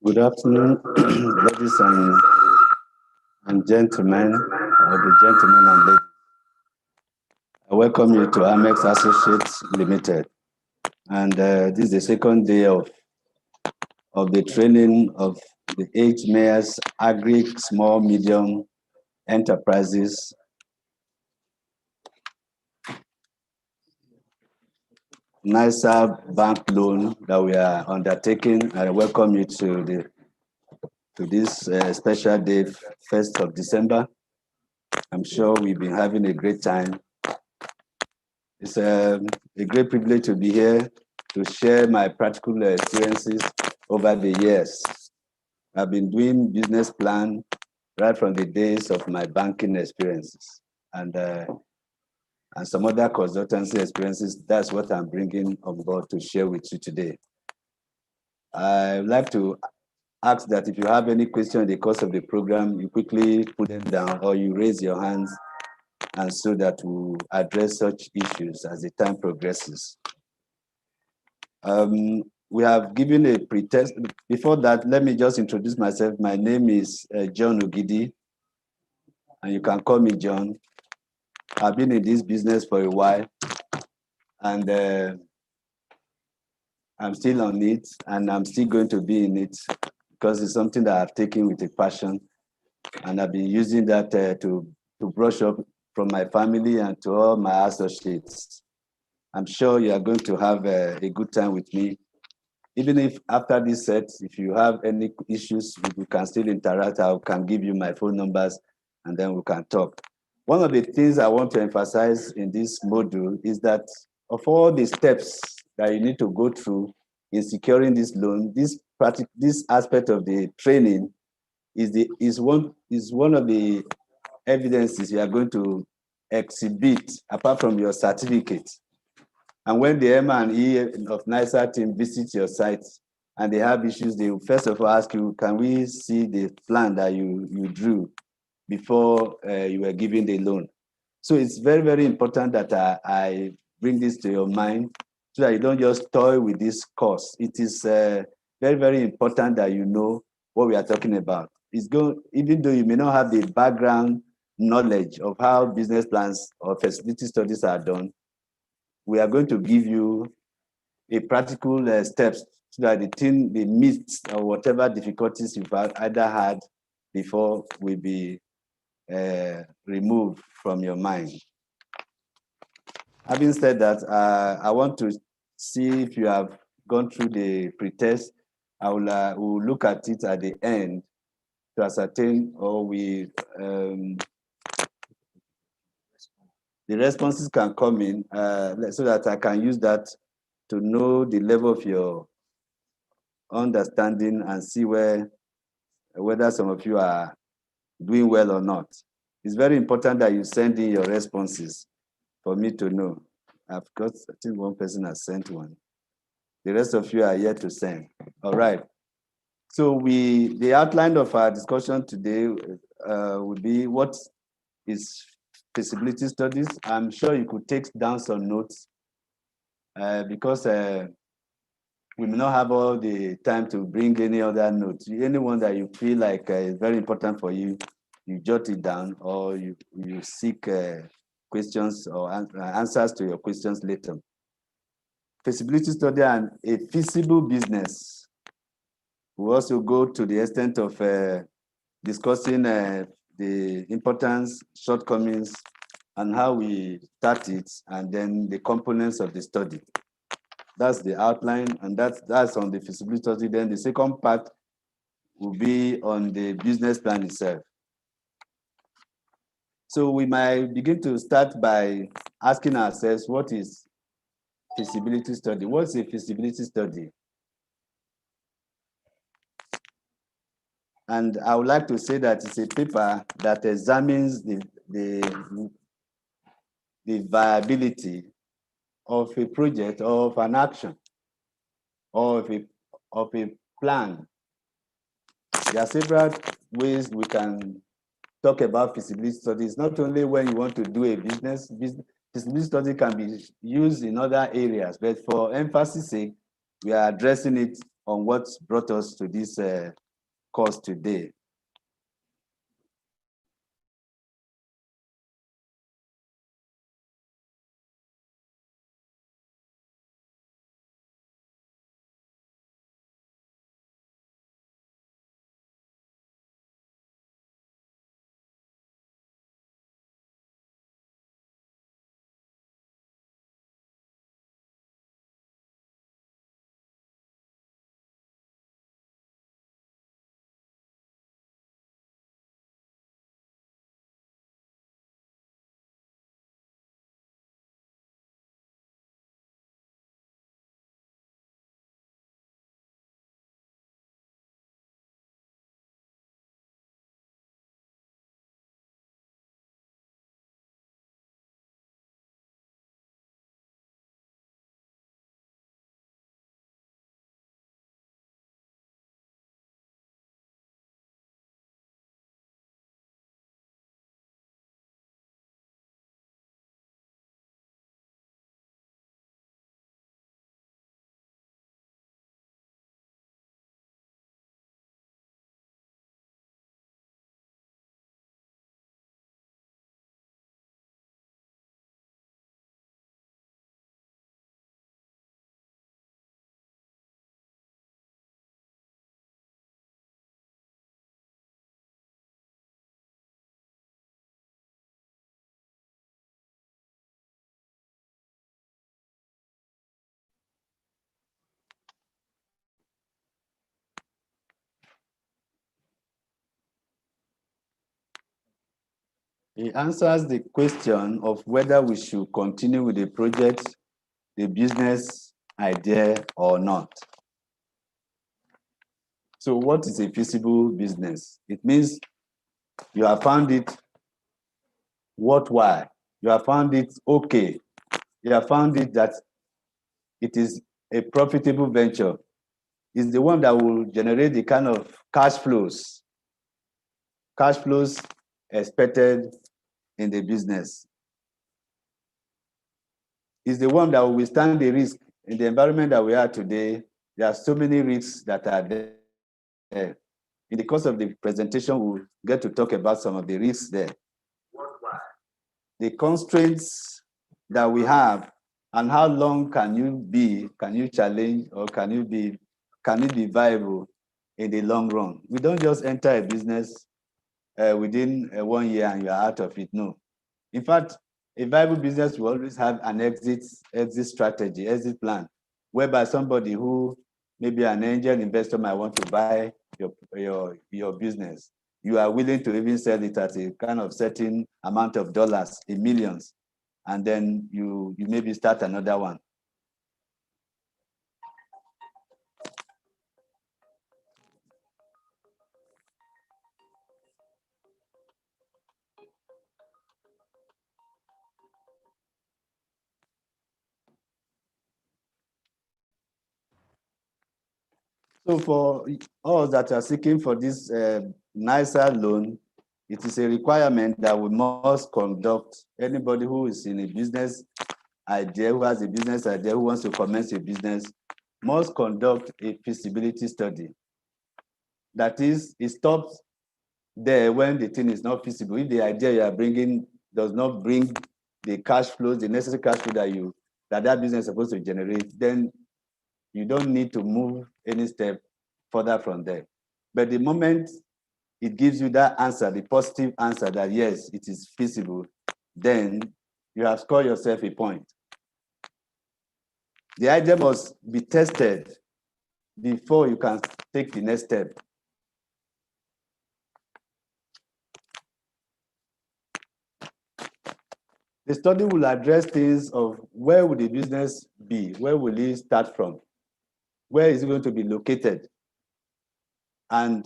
Good afternoon, ladies and gentlemen, or the gentlemen and ladies. I welcome you to AMEX Associates Limited. And this is the second day of the training of the 8 mayors agri small medium enterprises NISA bank loan that we are undertaking. I welcome you to this special day, 1st of December. I'm sure we've been having a great time. It's a great privilege to be here to share my practical experiences over the years. I've been doing business plan right from the days of my banking experiences and some other consultancy experiences. That's what I'm bringing on board to share with you today. I'd like to ask that if you have any question in the course of the program, you quickly put them down or you raise your hands, and so that we'll address such issues as the time progresses. We have given a pretest. Before that, let me just introduce myself. My name is John Ogidi, and you can call me John. I've been in this business for a while, and I'm still on it, and I'm still going to be in it because it's something that I've taken with a passion, and I've been using that to brush up from my family and to all my associates. I'm sure you are going to have a good time with me. Even if after this set, if you have any issues, we can still interact. I can give you my phone numbers and then we can talk. One of the things I want to emphasize in this module is that of all the steps that you need to go through in securing this loan, this aspect of the training is one of the evidences you are going to exhibit apart from your certificate. And when the M&E of NISA team visits your site and they have issues, they will first of all ask you, can we see the plan that you drew before you were given the loan? So it's very, very important that I bring this to your mind so that you don't just toy with this course. It is very, very important that you know what we are talking about. Even though you may not have the background knowledge of how business plans or feasibility studies are done, we are going to give you a practical steps so that the myths or whatever difficulties you've either had before will be removed from your mind. Having said that, I want to see if you have gone through the pretest. I will look at it at the end to ascertain, or the responses can come in so that I can use that to know the level of your understanding and see whether some of you are doing well or not. It's very important that you send in your responses for me to know. I think one person has sent one. The rest of you are yet to send. All right. So the outline of our discussion today would be what is feasibility studies. I'm sure you could take down some notes because we may not have all the time to bring any other notes. Anyone that you feel like is very important for you, you jot it down, or you seek questions or answers to your questions later. Feasibility study and a feasible business. We also go to the extent of discussing the importance, shortcomings, and how we start it, and then the components of the study. That's the outline, and that's on the feasibility study. Then the second part will be on the business plan itself. So we might begin to start by asking ourselves, what is feasibility study? What's a feasibility study? And I would like to say that it's a paper that examines the viability of a project or of an action or of a plan. There are several ways we can talk about feasibility studies, not only when you want to do a business. Feasibility study can be used in other areas, but for emphasis sake, we are addressing it on what brought us to this course today. It answers the question of whether we should continue with the project, the business idea, or not. So what is a feasible business? It means you have found it worthwhile. You have found it okay. You have found it that it is a profitable venture. It's the one that will generate the kind of cash flows expected in the business. It's the one that will withstand the risk in the environment that we are today. There are so many risks that are there. In the course of the presentation, we'll get to talk about some of the risks there. The constraints that we have, and how long can you challenge, or can it be viable in the long run? We don't just enter a business within 1 year and you're out of it. No. In fact, a viable business will always have an exit strategy, exit plan, whereby somebody who maybe an angel investor might want to buy your business. You are willing to even sell it at a kind of certain amount of dollars, in millions, and then you maybe start another one. So for us that are seeking for this nicer loan, it is a requirement that we must conduct. Anybody who is in a business idea, who has a business idea, who wants to commence a business, must conduct a feasibility study. That is, it stops there when the thing is not feasible. If the idea you are bringing does not bring the cash flows, the necessary cash flow that business is supposed to generate, then you don't need to move any step further from there. But the moment it gives you that answer, the positive answer that yes, it is feasible, then you have scored yourself a point. The idea must be tested before you can take the next step. The study will address things of where will the business be? Where will it start from? Where is it going to be located? And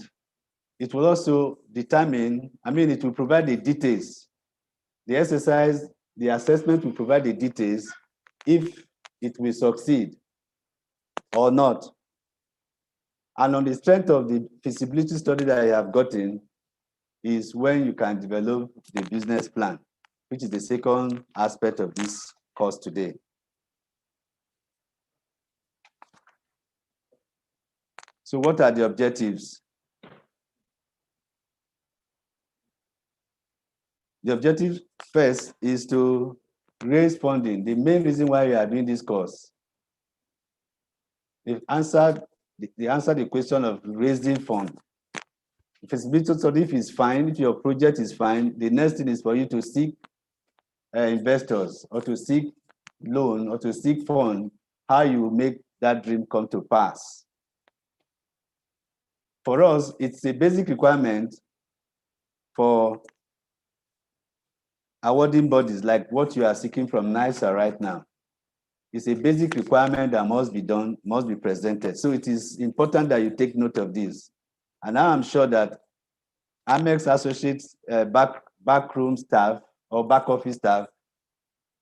it will also determine, it will provide the details. The exercise, the assessment will provide the details if it will succeed or not. And on the strength of the feasibility study that I have gotten is when you can develop the business plan, which is the second aspect of this course today. So what are the objectives? The objective first is to raise funding. The main reason why we are doing this course, they answer the question of raising funds. If feasibility study is fine, if your project is fine, the next thing is for you to seek investors or to seek loan or to seek fund, how you make that dream come to pass. For us, it's a basic requirement for awarding bodies like what you are seeking from NISA right now. It's a basic requirement that must be done, must be presented. So it is important that you take note of this. And I'm sure that AMEX associates backroom staff or back office staff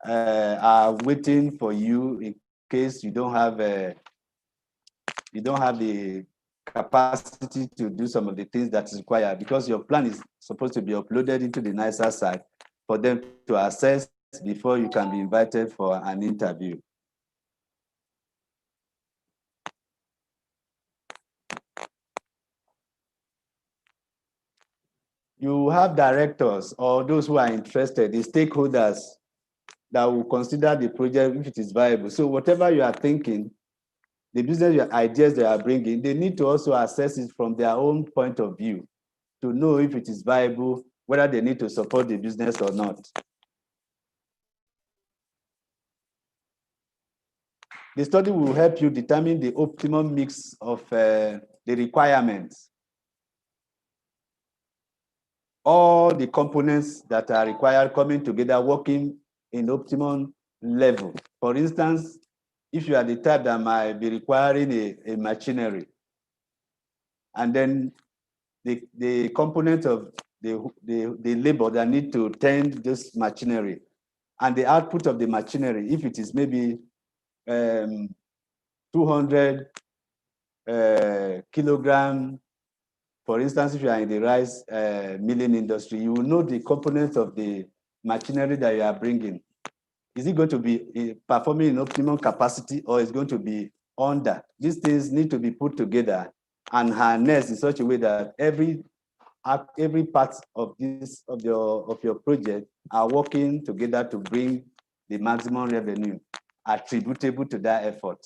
are waiting for you in case you don't have the capacity to do some of the things that is required, because your plan is supposed to be uploaded into the NISA site for them to assess before you can be invited for an interview. You have directors or those who are interested, the stakeholders that will consider the project if it is viable. So whatever you are thinking, the business ideas they are bringing, they need to also assess it from their own point of view to know if it is viable, whether they need to support the business or not. The study will help you determine the optimum mix of the requirements. All the components that are required coming together, working in optimum level. For instance, if you are the type that might be requiring a machinery, and then the component of the labor that need to tend this machinery, and the output of the machinery, if it is maybe 200 kilogram, for instance, if you are in the rice milling industry, you will know the components of the machinery that you are bringing. Is it going to be performing in optimum capacity, or is going to be under? These things need to be put together and harnessed in such a way that every part of your project are working together to bring the maximum revenue attributable to that effort.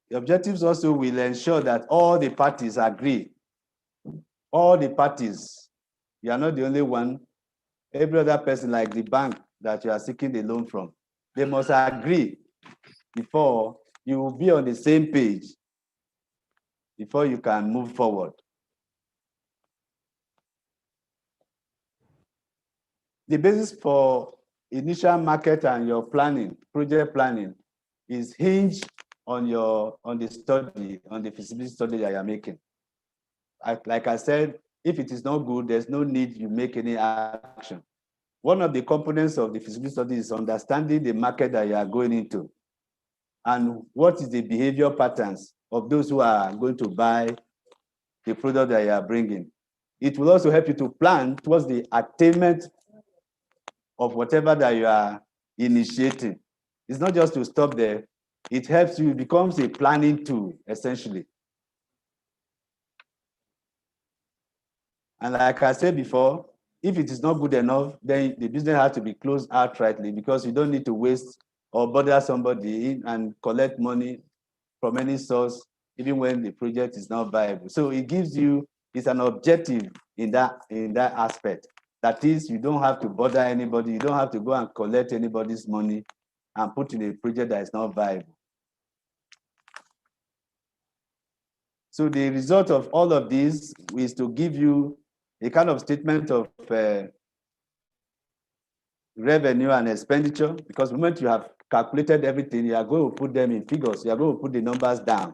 The objectives also will ensure that all the parties agree. All the parties, you are not the only one. Every other person, like the bank that you are seeking the loan from, they must agree before you will be on the same page before you can move forward. The basis for initial market and your planning, project planning, is hinged on the study, on the feasibility study that you are making. Like I said, if it is not good, there's no need you make any action. One of the components of the feasibility study is understanding the market that you are going into and what is the behavior patterns of those who are going to buy the product that you are bringing. It will also help you to plan towards the attainment of whatever that you are initiating. It's not just to stop there. It helps you, it becomes a planning tool, essentially. And like I said before, if it is not good enough, then the business has to be closed outrightly, because you don't need to waste or bother somebody and collect money from any source, even when the project is not viable. So it gives you, it's an objective in that aspect. That is, you don't have to bother anybody, you don't have to go and collect anybody's money and put in a project that is not viable. So the result of all of this is to give you a kind of statement of revenue and expenditure, because the moment you have calculated everything, you are going to put them in figures, you are going to put the numbers down.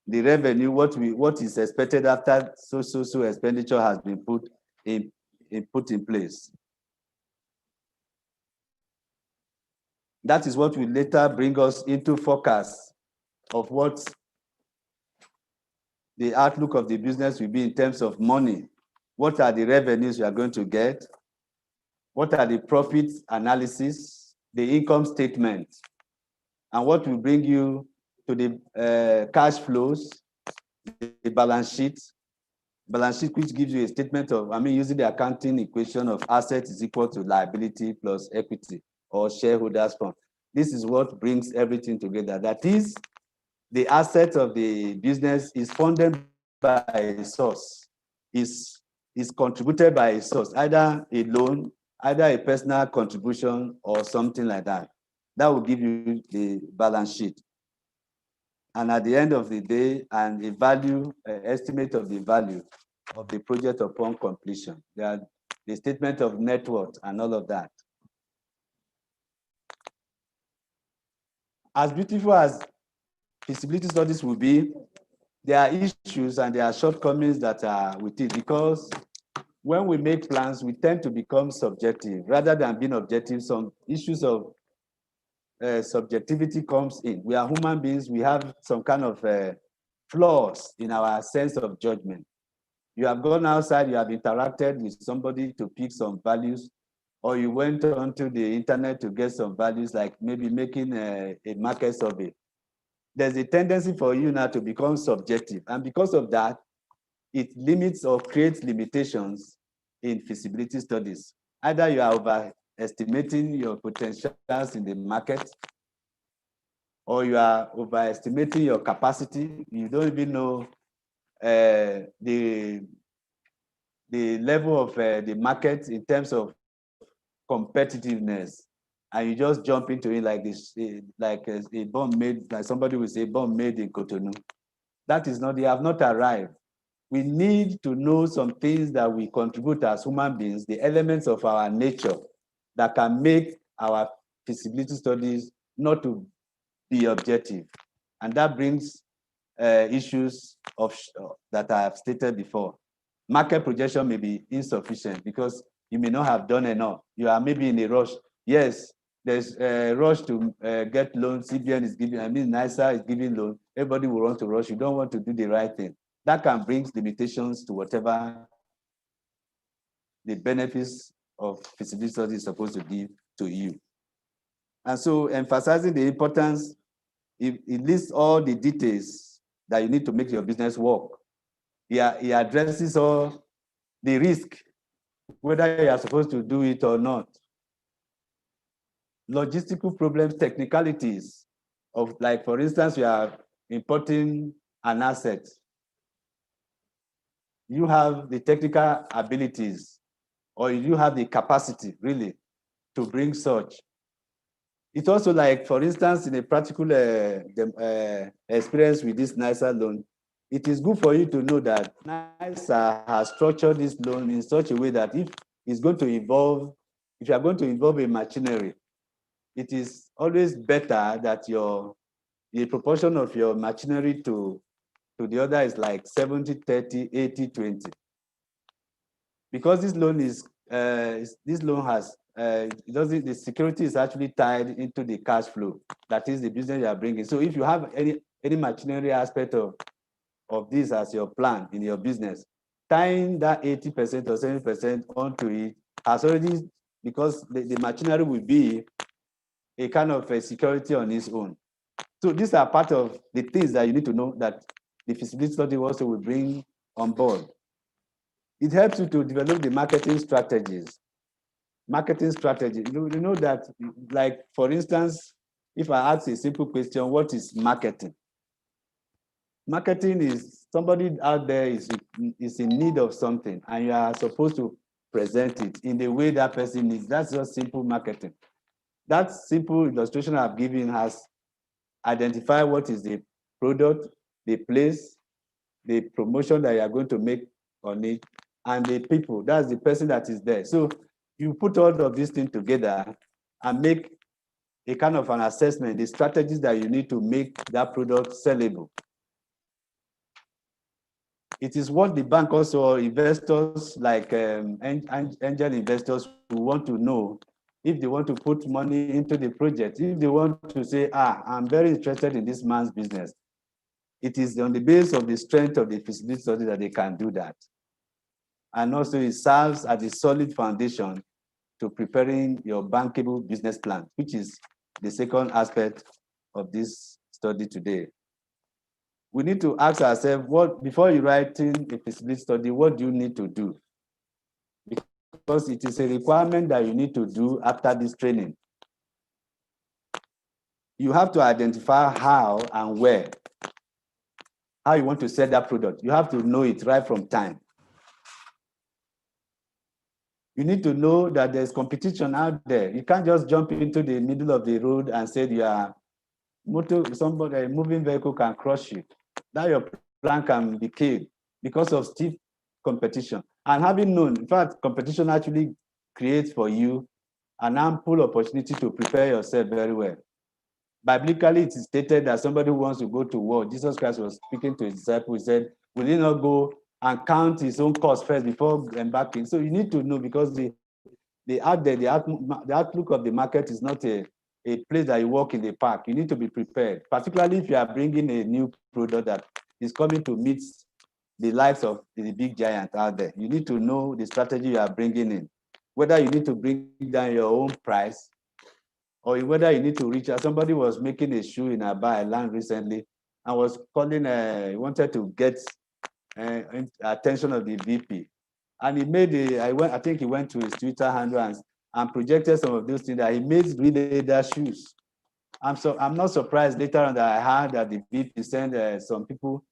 The revenue, what is expected after so expenditure has been put in place. That is what will later bring us into focus of what the outlook of the business will be in terms of money. What are the revenues you are going to get? What are the profits analysis, the income statement, and what will bring you to the cash flows, the balance sheet which gives you a statement of, using the accounting equation of asset is equal to liability plus equity or shareholders fund. This is what brings everything together. That is, the asset of the business is funded by a source, is contributed by a source, either a loan, either a personal contribution or something like that. That will give you the balance sheet. And at the end of the day, and a value, estimate of the value of the project upon completion. The statement of net worth and all of that. As beautiful as feasibility studies will be, there are issues and there are shortcomings that are with it, because when we make plans, we tend to become subjective rather than being objective. Some issues of subjectivity comes in. We are human beings. We have some kind of flaws in our sense of judgment. You have gone outside, you have interacted with somebody to pick some values, or you went onto the internet to get some values, like maybe making a market survey. There's a tendency for you now to become subjective. And because of that, it limits or creates limitations in feasibility studies. Either you are overestimating your potentials in the market, or you are overestimating your capacity. You don't even know the level of the market in terms of competitiveness, and you just jump into it like this, like a bomb made, like somebody will say, bomb made in Cotonou. That is not, they have not arrived. We need to know some things that we contribute as human beings, the elements of our nature that can make our feasibility studies not to be objective. And that brings issues of that I have stated before. Market projection may be insufficient because you may not have done enough. You are maybe in a rush. Yes, there's a rush to get loans. CBN is giving, NISA is giving loan. Everybody will want to rush. You don't want to do the right thing. That can bring limitations to whatever the benefits of feasibility study is supposed to give to you. And so emphasizing the importance, it lists all the details that you need to make your business work. He addresses all the risk, whether you are supposed to do it or not. Logistical problems, technicalities of, like, for instance, you are importing an asset. You have the technical abilities, or you have the capacity, really, to bring such. It's also like, for instance, in a practical experience with this NISA loan, it is good for you to know that NISA has structured this loan in such a way that if it's going to involve, if you are going to involve a machinery, it is always better that the proportion of your machinery to the other is like 70-30, 80-20. Because this loan is, this loan has, the security is actually tied into the cash flow. That is the business you are bringing. So if you have any machinery aspect of this as your plan in your business, tying that 80% or 70% onto it has already, because the machinery will be a kind of a security on its own. So these are part of the things that you need to know that the feasibility study also will bring on board. It helps you to develop the marketing strategies. Marketing strategy. You know that, like, for instance, if I ask a simple question, what is marketing? Marketing is somebody out there is in need of something, and you are supposed to present it in the way that person needs. That's just simple marketing. That simple illustration I've given has identified what is the product, the place, the promotion that you are going to make on it, and the people. That's the person that is there. So you put all of these things together and make a kind of an assessment, the strategies that you need to make that product sellable. It is what the bank also, investors like angel investors, who want to know if they want to put money into the project, if they want to say, I'm very interested in this man's business. It is on the basis of the strength of the feasibility study that they can do that. And also it serves as a solid foundation to preparing your bankable business plan, which is the second aspect of this study today. We need to ask ourselves, before you writing a feasibility study, what do you need to do? Because it is a requirement that you need to do after this training. You have to identify how and where, how you want to sell that product. You have to know it right from time. You need to know that there's competition out there. You can't just jump into the middle of the road and say you are somebody, a moving vehicle can crush you. That your plan can be killed because of stiff competition. And having known, in fact, competition actually creates for you an ample opportunity to prepare yourself very well. Biblically, it is stated that somebody who wants to go to war, Jesus Christ was speaking to his disciples, he said, will he not go and count his own cost first before embarking? So you need to know, because the outlook of the market is not a place that you walk in the park. You need to be prepared, particularly if you are bringing a new product that is coming to meet the likes of the big giant out there. You need to know the strategy you are bringing in, whether you need to bring down your own price or whether you need to reach out. Somebody was making a shoe in Aba, I learned recently, and was calling, wanted to get attention of the VP. And he made I think he went to his Twitter handle and projected some of those things that he made real leather shoes. I'm not surprised later on that I heard that the VP sent some people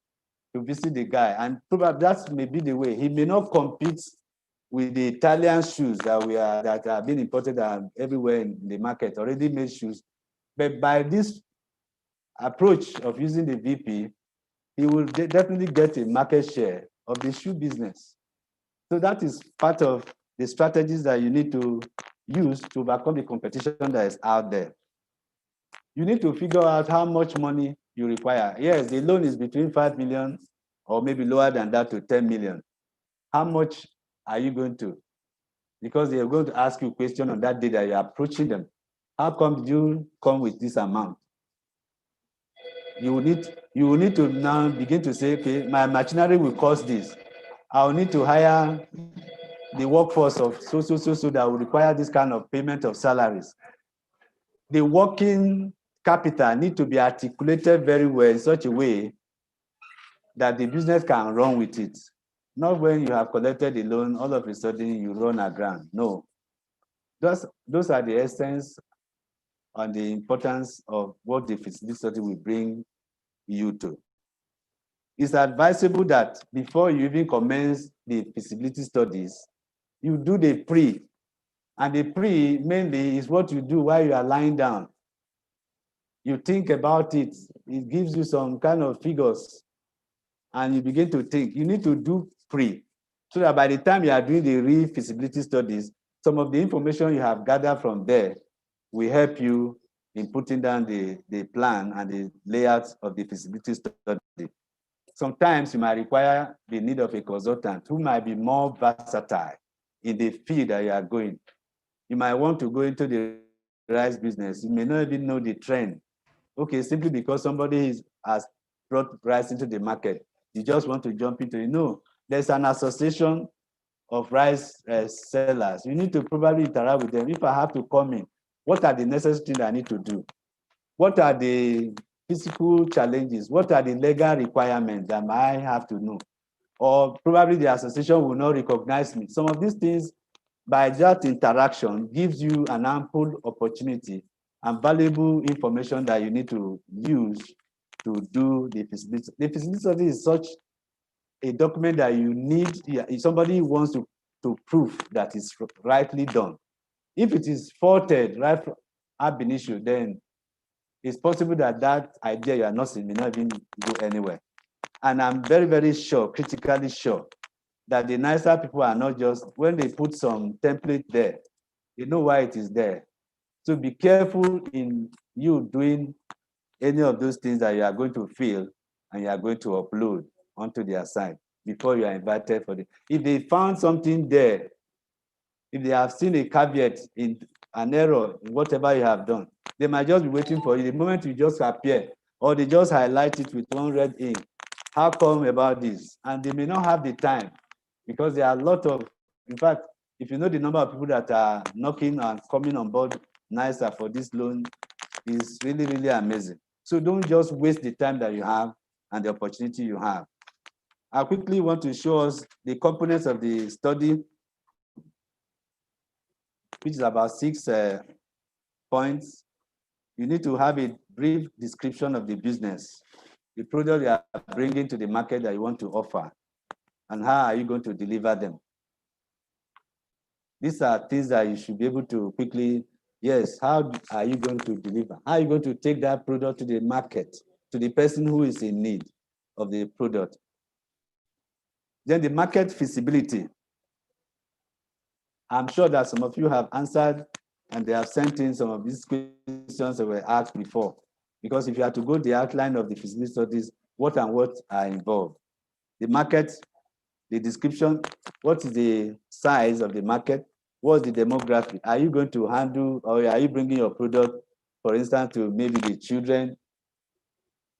to visit the guy, and probably that may be the way. He may not compete with the Italian shoes that are being imported everywhere in the market, already made shoes. But by this approach of using the VP, he will definitely get a market share of the shoe business. So that is part of the strategies that you need to use to overcome the competition that is out there. You need to figure out how much money you require. Yes, the loan is between 5 million or maybe lower than that to 10 million. How much are you going to? Because they are going to ask you a question on that day that you're approaching them. How come did you come with this amount? You will need to now begin to say, okay, my machinery will cost this. I'll need to hire the workforce of so that will require this kind of payment of salaries. The working capital need to be articulated very well in such a way that the business can run with it. Not when you have collected the loan, all of a sudden you run aground. No. Those are the essence and the importance of what the feasibility study will bring you to. It's advisable that before you even commence the feasibility studies, you do the pre. And the pre mainly is what you do while you are lying down. You think about it, it gives you some kind of figures, and you begin to think. You need to do pre, so that by the time you are doing the real feasibility studies, some of the information you have gathered from there will help you in putting down the plan and the layouts of the feasibility study. Sometimes you might require the need of a consultant who might be more versatile in the field that you are going. You might want to go into the rice business. You may not even know the trend. Okay, simply because somebody has brought rice into the market, you just want to jump into it. No, there's an association of rice sellers. You need to probably interact with them. If I have to come in, what are the necessary things I need to do? What are the physical challenges? What are the legal requirements that I have to know? Or probably the association will not recognize me. Some of these things, by that interaction, gives you an ample opportunity and valuable information that you need to use to do the feasibility. The feasibility study is such a document that you need, if somebody wants to prove that it's rightly done. If it is faulted right ab initio, then it's possible that that idea you are not seeing may not even go anywhere. And I'm very, very sure, critically sure, that the nicer people are not just, when they put some template there, you know why it is there. So be careful in you doing any of those things that you are going to fill and you are going to upload onto their site before you are invited for the. If they found something there, if they have seen a caveat in an error in whatever you have done, they might just be waiting for you. The moment you just appear, or they just highlight it with one red ink, how come about this? And they may not have the time, because there are a lot of, in fact, if you know the number of people that are knocking and coming on board NISA for this loan, is really, really amazing. So don't just waste the time that you have and the opportunity you have. I quickly want to show us the components of the study, which is about 6 points. You need to have a brief description of the business, the product you are bringing to the market that you want to offer, and how are you going to deliver them. These are things that you should be able to quickly, yes, how are you going to deliver? How are you going to take that product to the market, to the person who is in need of the product? Then the market feasibility. I'm sure that some of you have answered and they have sent in some of these questions that were asked before. Because if you had to go the outline of the feasibility studies, what and what are involved? The market, the description, what is the size of the market? What's the demographic? Are you going to handle, or are you bringing your product, for instance, to maybe the children?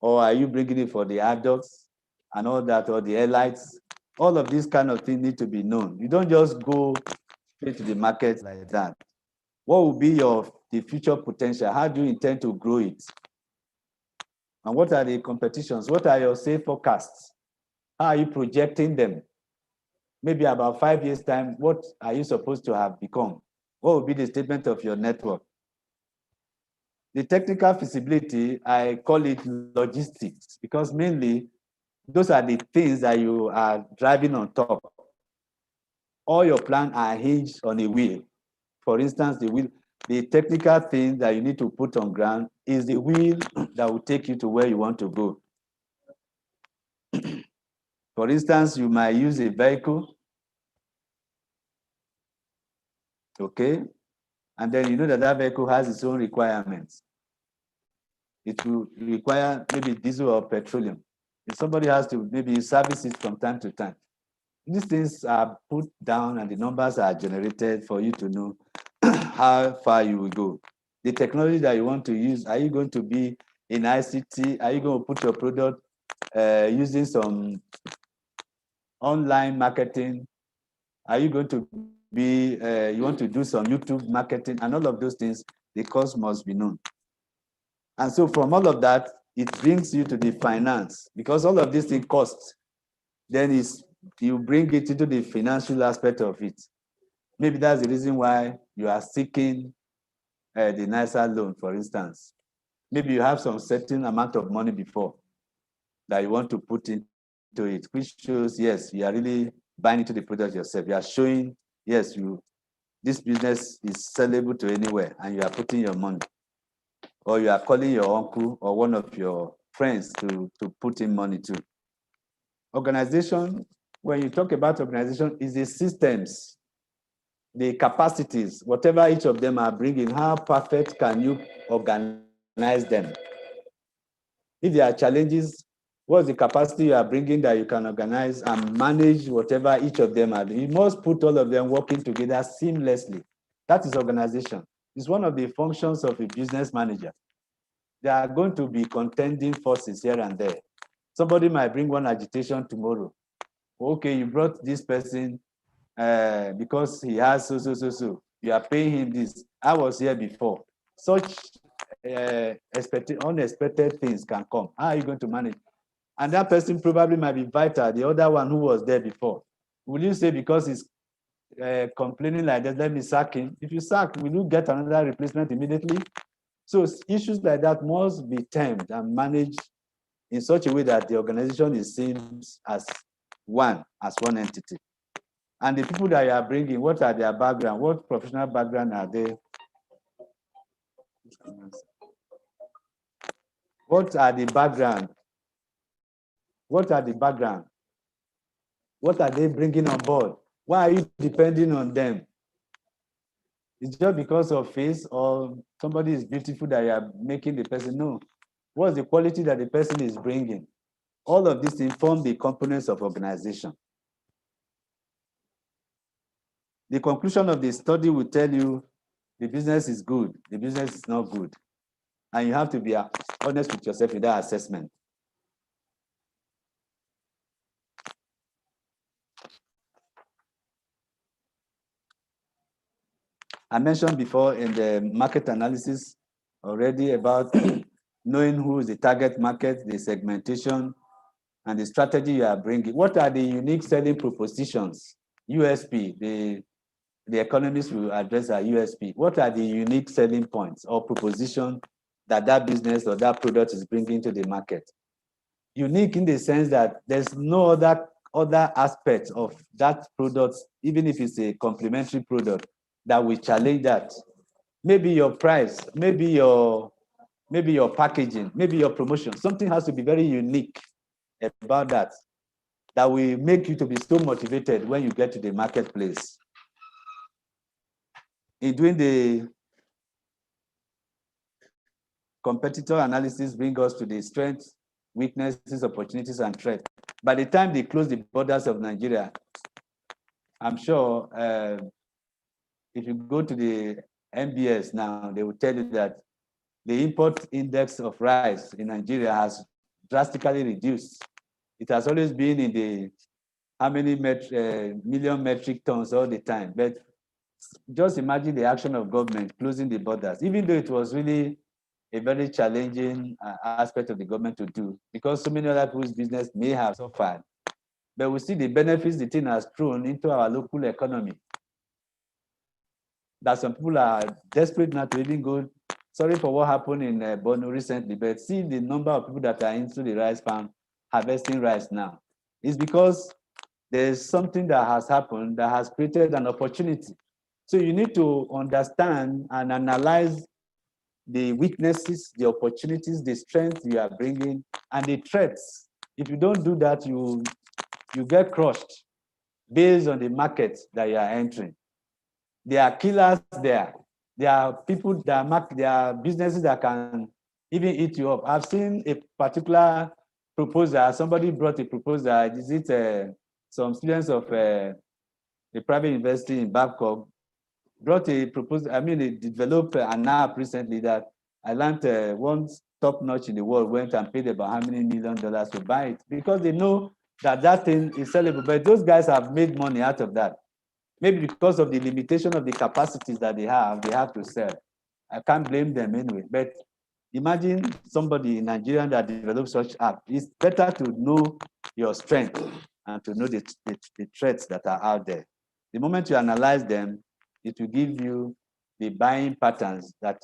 Or are you bringing it for the adults and all that, or the elites? All of these kind of things need to be known. You don't just go straight to the market like that. What will be the future potential? How do you intend to grow it? And what are the competitions? What are your sales forecasts? How are you projecting them? Maybe about 5 years' time, what are you supposed to have become? What will be the statement of your network? The technical feasibility, I call it logistics, because mainly those are the things that you are driving on top. All your plans are hinged on a wheel. For instance, the wheel, the technical thing that you need to put on ground is the wheel that will take you to where you want to go. For instance, you might use a vehicle, okay? And then you know that that vehicle has its own requirements. It will require maybe diesel or petroleum. If somebody has to maybe service it from time to time. These things are put down and the numbers are generated for you to know how far you will go. The technology that you want to use, are you going to be in ICT? Are you going to put your product using some online marketing? Are you going to be, you want to do some YouTube marketing? And all of those things, the cost must be known. And so from all of that, it brings you to the finance, because all of these things cost. Then you bring it into the financial aspect of it. Maybe that's the reason why you are seeking the nicer loan, for instance. Maybe you have some certain amount of money before that you want to put into it, which shows, yes, you are really buying into the product yourself. You are showing, yes, this business is sellable to anywhere, and you are putting your money. Or you are calling your uncle or one of your friends to put in money to. Organization, when you talk about organization, is the systems, the capacities, whatever each of them are bringing, how perfect can you organize them? If there are challenges, what's the capacity you are bringing that you can organize and manage whatever each of them are doing? You must put all of them working together seamlessly. That is organization. It's one of the functions of a business manager. There are going to be contending forces here and there. Somebody might bring one agitation tomorrow. Okay, you brought this person because he has so. You are paying him this. I was here before. Such unexpected things can come. How are you going to manage? And that person probably might be vital, the other one who was there before. Will you say because he's complaining like that, let me sack him? If you sack, will you get another replacement immediately? So issues like that must be tamed and managed in such a way that the organization is seen as one entity. And the people that you are bringing, what are their background? What professional background are they? What are the background? What are the background? What are they bringing on board? Why are you depending on them? It's just because of face or somebody is beautiful that you are making the person know. What's the quality that the person is bringing? All of this inform the components of organization. The conclusion of the study will tell you the business is good, the business is not good. And you have to be honest with yourself in that assessment. I mentioned before in the market analysis already about knowing who is the target market, the segmentation, and the strategy you are bringing. What are the unique selling propositions, USP? The economists will address our USP. What are the unique selling points or proposition that that business or that product is bringing to the market? Unique in the sense that there's no other aspect of that product, even if it's a complementary product, that will challenge that. Maybe your price, maybe your packaging, maybe your promotion. Something has to be very unique about that will make you to be so motivated when you get to the marketplace. In doing the competitor analysis, bring us to the strengths, weaknesses, opportunities, and threats. By the time they close the borders of Nigeria, I'm sure if you go to the MBS now, they will tell you that the import index of rice in Nigeria has drastically reduced. It has always been in the how many million metric tons all the time. But just imagine the action of government closing the borders, even though it was really a very challenging aspect of the government to do, because so many other people's business may have suffered. But we see the benefits the thing has thrown into our local economy. That some people are desperate now to even go. Sorry for what happened in Borno recently, but see the number of people that are into the rice farm harvesting rice now. It's because there's something that has happened that has created an opportunity. So you need to understand and analyze the weaknesses, the opportunities, the strengths you are bringing, and the threats. If you don't do that, you get crushed based on the market that you are entering. There are killers there. There are people that there are businesses that can even eat you up. I've seen a particular proposal. Somebody brought a proposal. Is it some students of a private university in Babcock brought a proposal. I mean, they developed an app recently that I learned one top notch in the world went and paid about how many $1 million to buy it, because they know that that thing is sellable. But those guys have made money out of that. Maybe because of the limitation of the capacities that they have to sell. I can't blame them anyway. But imagine somebody in Nigeria that develops such app. It's better to know your strength and to know the threats that are out there. The moment you analyze them, it will give you the buying patterns that,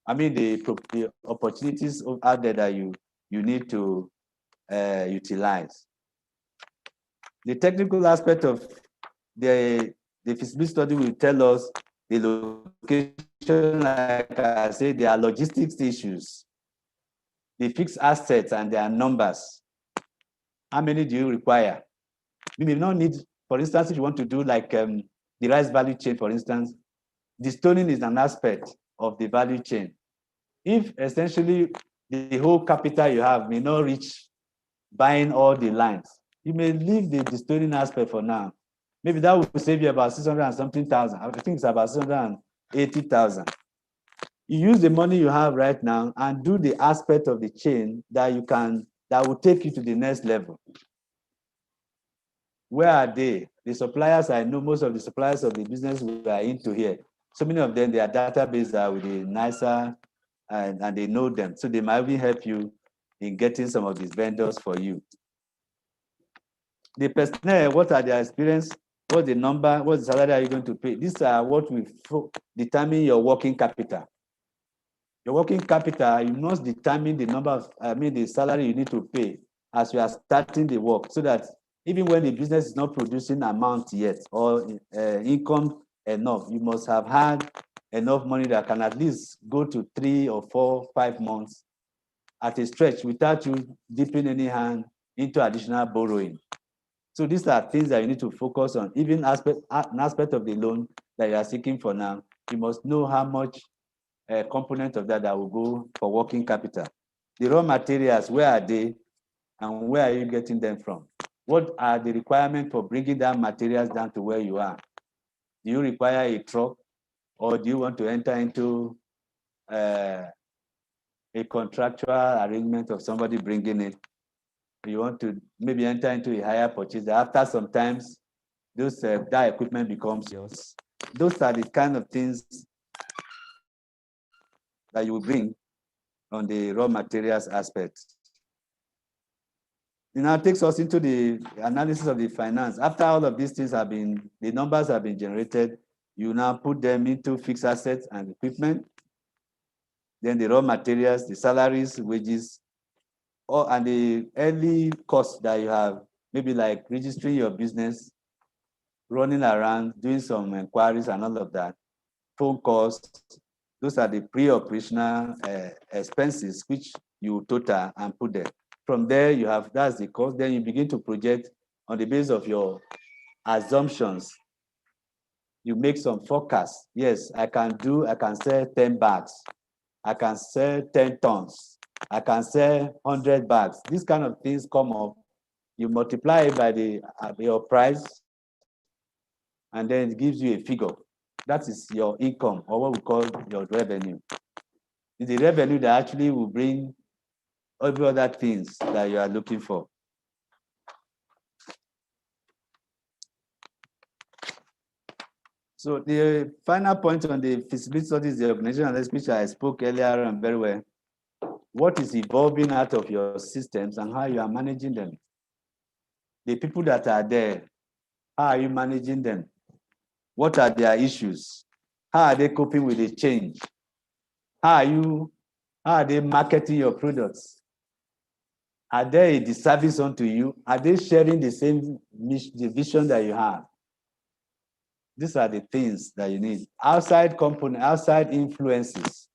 I mean, the opportunities out there that you need to utilize. The technical aspect of the feasibility study will tell us the location, like I say, there are logistics issues, the fixed assets and their numbers. How many do you require? You may not need, for instance, if you want to do like the rice value chain, for instance, the stoning is an aspect of the value chain. If essentially the whole capital you have may not reach buying all the lines, you may leave the stoning aspect for now. Maybe that will save you about 600 and something thousand. I think it's about 680,000. You use the money you have right now and do the aspect of the chain that will take you to the next level. Where are they? The suppliers, I know most of the suppliers of the business we are into here. So many of them, their database are with the NISA and they know them. So they might even help you in getting some of these vendors for you. The personnel, what are their experience? What's the number? What's the salary are you going to pay? These are what will determine your working capital. Your working capital, you must determine the number of, the salary you need to pay as you are starting the work, so that even when the business is not producing amount yet or income enough, you must have had enough money that can at least go to 3 or 4, 5 months at a stretch without you dipping any hand into additional borrowing. So these are things that you need to focus on. Even an aspect of the loan that you are seeking for now, you must know how much component of that will go for working capital. The raw materials, where are they and where are you getting them from? What are the requirements for bringing down materials down to where you are? Do you require a truck, or do you want to enter into a contractual arrangement of somebody bringing it? You want to maybe enter into a higher purchase. After some times, that equipment becomes yours. Those are the kind of things that you will bring on the raw materials aspect. It now takes us into the analysis of the finance. After all of these things have been, the numbers have been generated, you now put them into fixed assets and equipment, then the raw materials, the salaries, wages, and the early costs that you have, maybe like registering your business, running around, doing some inquiries and all of that, phone calls, those are the pre-operational expenses which you total and put there. From there, you have, that's the cost. Then you begin to project on the basis of your assumptions. You make some forecasts. Yes, I can sell 10 bags. I can sell 10 tons. I can sell 100 bags. These kind of things come up. You multiply it by your price, and then it gives you a figure. That is your income, or what we call your revenue. It's the revenue that actually will bring every other things that you are looking for. So the final point on the feasibility studies, the organization analysis, which I spoke earlier on very well, what is evolving out of your systems and how you are managing them. The people that are there, how are you managing them? What are their issues? How are they coping with the change? How are they marketing your products? Are they a disservice unto you? Are they sharing the same the vision that you have? These are the things that you need. Outside component, outside influences,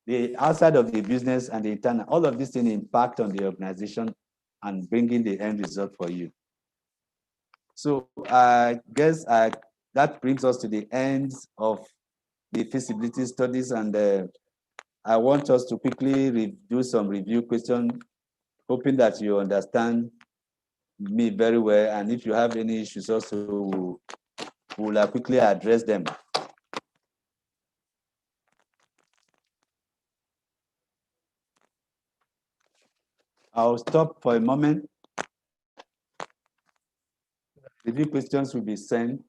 the outside of the business and the internal, all of these things impact on the organization and bringing the end result for you. So I guess that brings us to the end of the feasibility studies, and I want us to quickly do some review questions, hoping that you understand me very well, and if you have any issues also, we'll quickly address them. I'll stop for a moment. Review questions will be sent.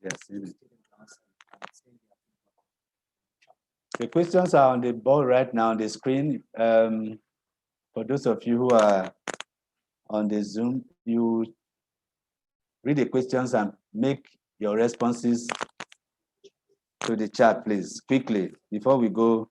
Yes. The questions are on the board right now on the screen. For those of you who are on the Zoom, you read the questions and make your responses to the chat, please, quickly, before we go.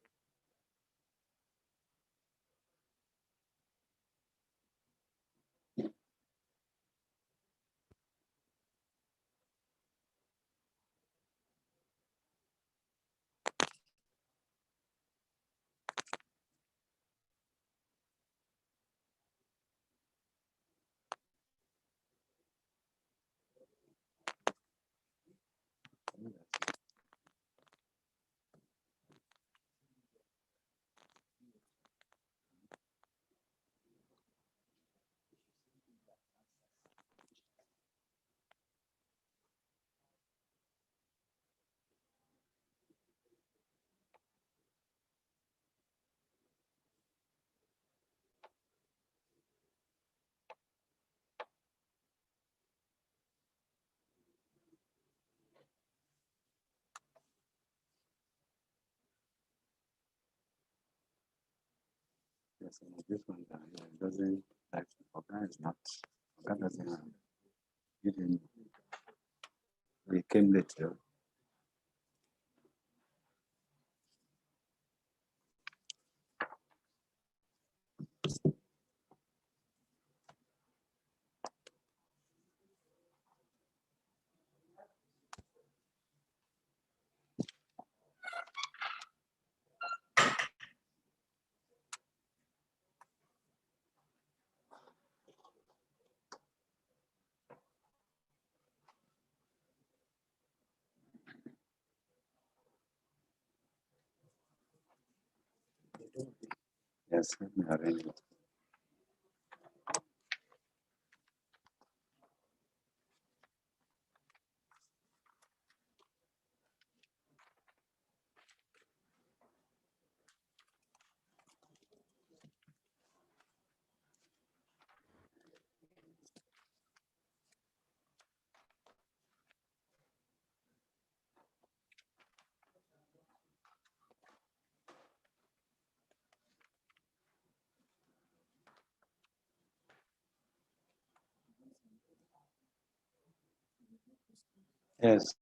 Yes, this one doesn't, like, Oga is not, Oga doesn't have, he didn't, we came later. Yes, let me arrange it. Yes.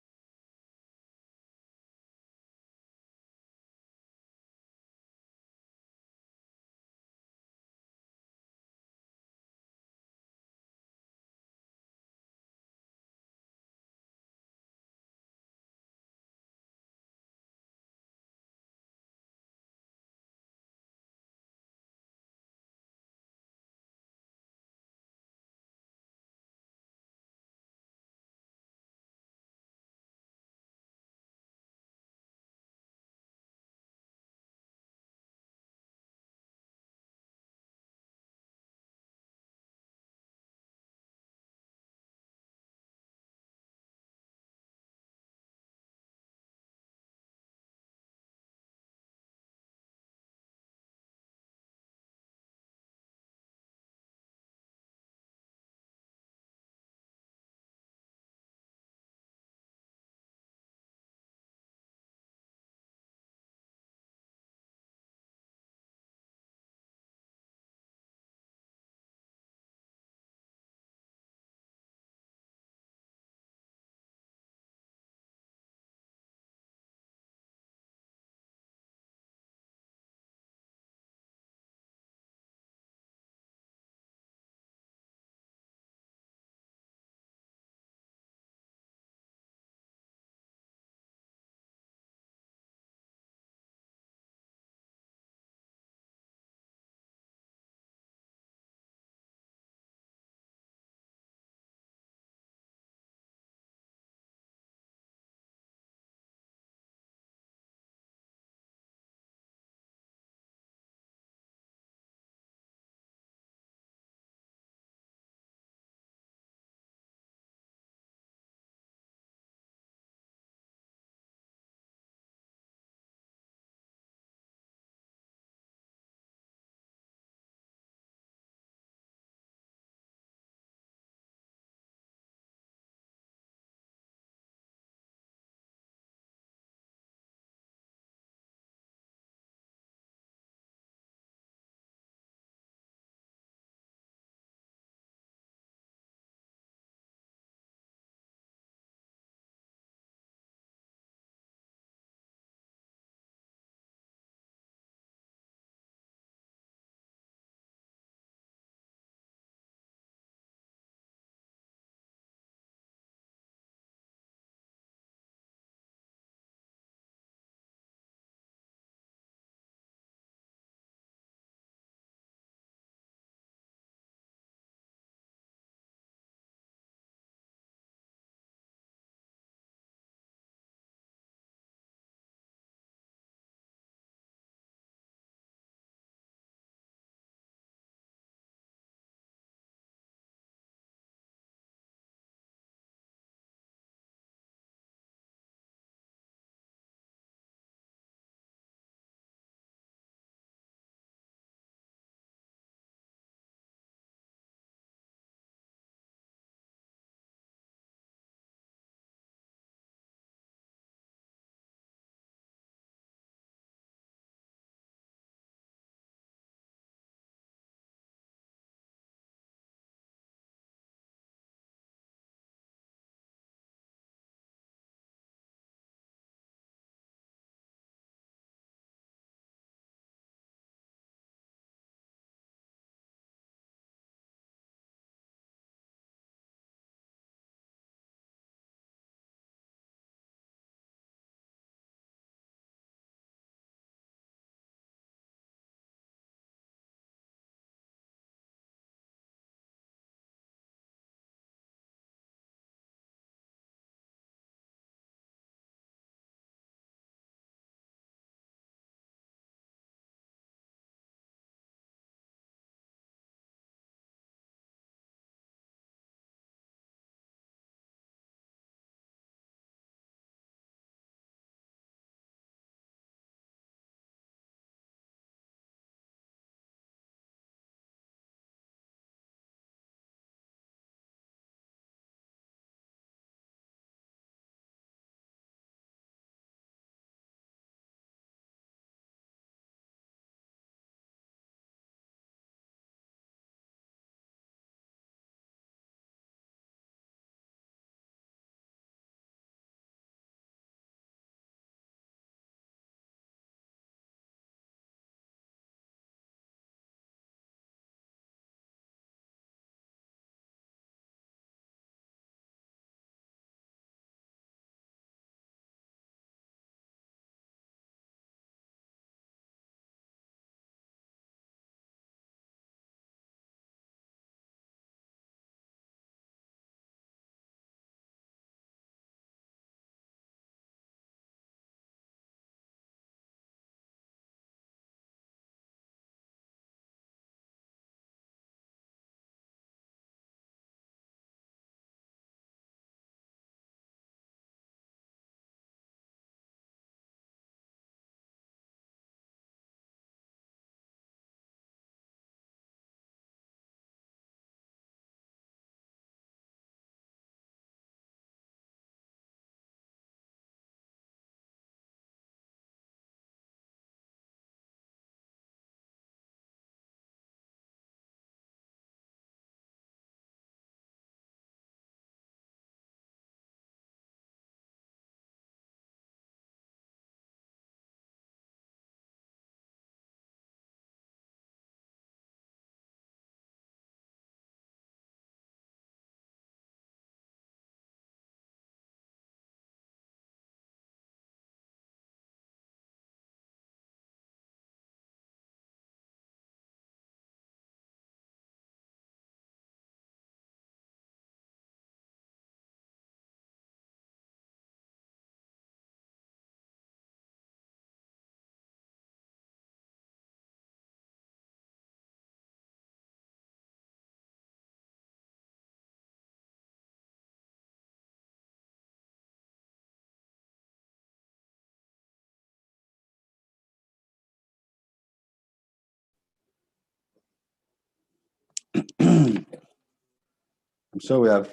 I'm sure we have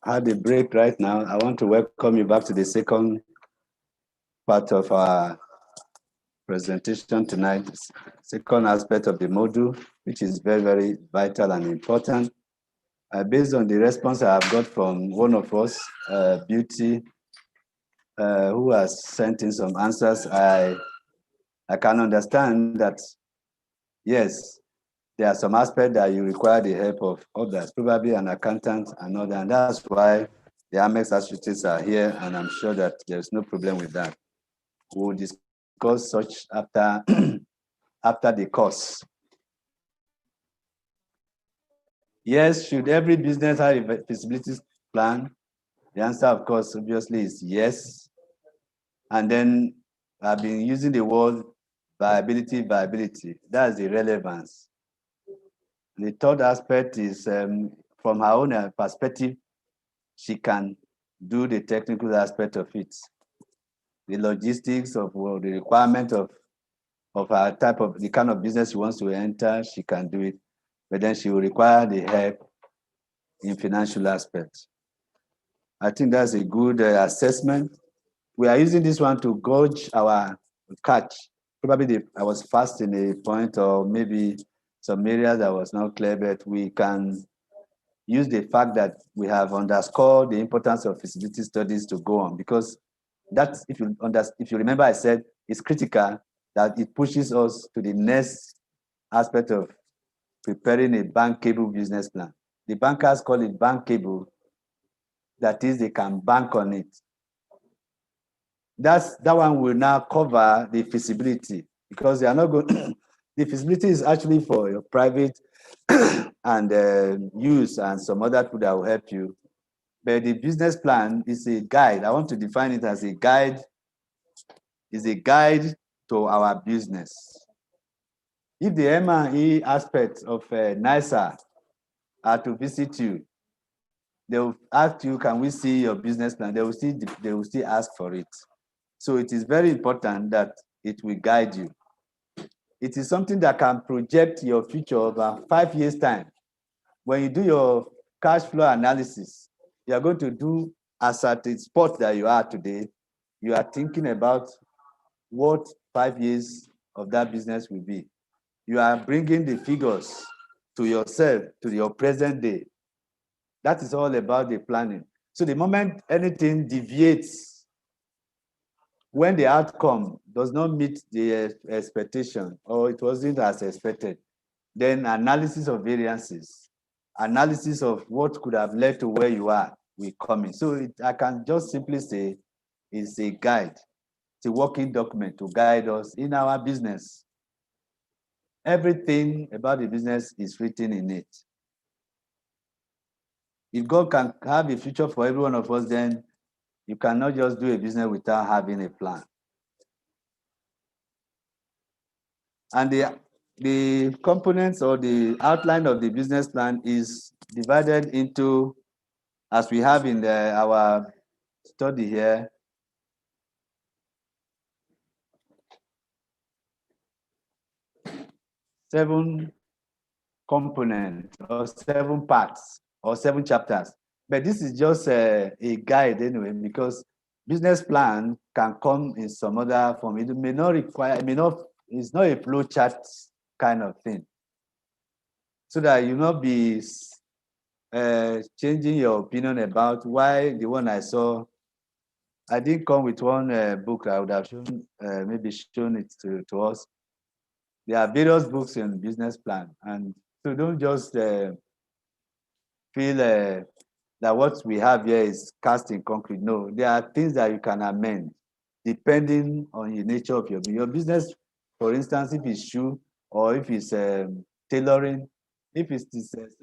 had a break right now. I want to welcome you back to the second part of our presentation tonight, second aspect of the module, which is very, very vital and important. Based on the response I have got from one of us, Beauty, who has sent in some answers, I can understand that, yes, there are some aspects that you require the help of others, probably an accountant and all that, and that's why the AMEX associates are here, and I'm sure that there's no problem with that. We'll discuss such after, after the course. Yes, should every business have a feasibility plan? The answer, of course, obviously is yes. And then I've been using the word viability. That's the relevance. The third aspect is from her own perspective, she can do the technical aspect of it. The logistics of the requirement of her type of, the kind of business she wants to enter, she can do it. But then she will require the help in financial aspects. I think that's a good assessment. We are using this one to gauge our catch. Probably I was fast in a point, or maybe some areas that was not clear, but we can use the fact that we have underscored the importance of feasibility studies to go on, because that's, if you remember, I said it's critical that it pushes us to the next aspect of preparing a bankable business plan. The bankers call it bankable, that is, they can bank on it. That one will now cover the feasibility, because they are not going. The feasibility is actually for your private and use and some other people that will help you. But the business plan is a guide. I want to define it as a guide. Is a guide to our business. If the M&E aspects of NISA are to visit you, they will ask you, can we see your business plan? They will still ask for it. So it is very important that it will guide you. It is something that can project your future over 5 years' time. When you do your cash flow analysis, you are going to do as at the spot that you are today, you are thinking about what 5 years of that business will be. You are bringing the figures to yourself, to your present day. That is all about the planning. So the moment anything deviates, when the outcome does not meet the expectation, or it wasn't as expected, then analysis of variances, analysis of what could have led to where you are will come in. So I can just simply say it's a guide, it's a working document to guide us in our business. Everything about the business is written in it. If God can have a future for every one of us, then you cannot just do a business without having a plan. And the components or the outline of the business plan is divided into, as we have in our study here, 7 components or 7 parts or 7 chapters. But this is just a guide anyway, because business plan can come in some other form. It may not require, it's not a flow chart kind of thing. So that you not be changing your opinion about why the one I saw. I didn't come with one book. I would have shown, maybe shown it to us. There are various books in business plan, and so don't just feel that what we have here is cast in concrete. No, there are things that you can amend depending on the nature of your business. For instance, if it's shoe, or if it's tailoring, if it's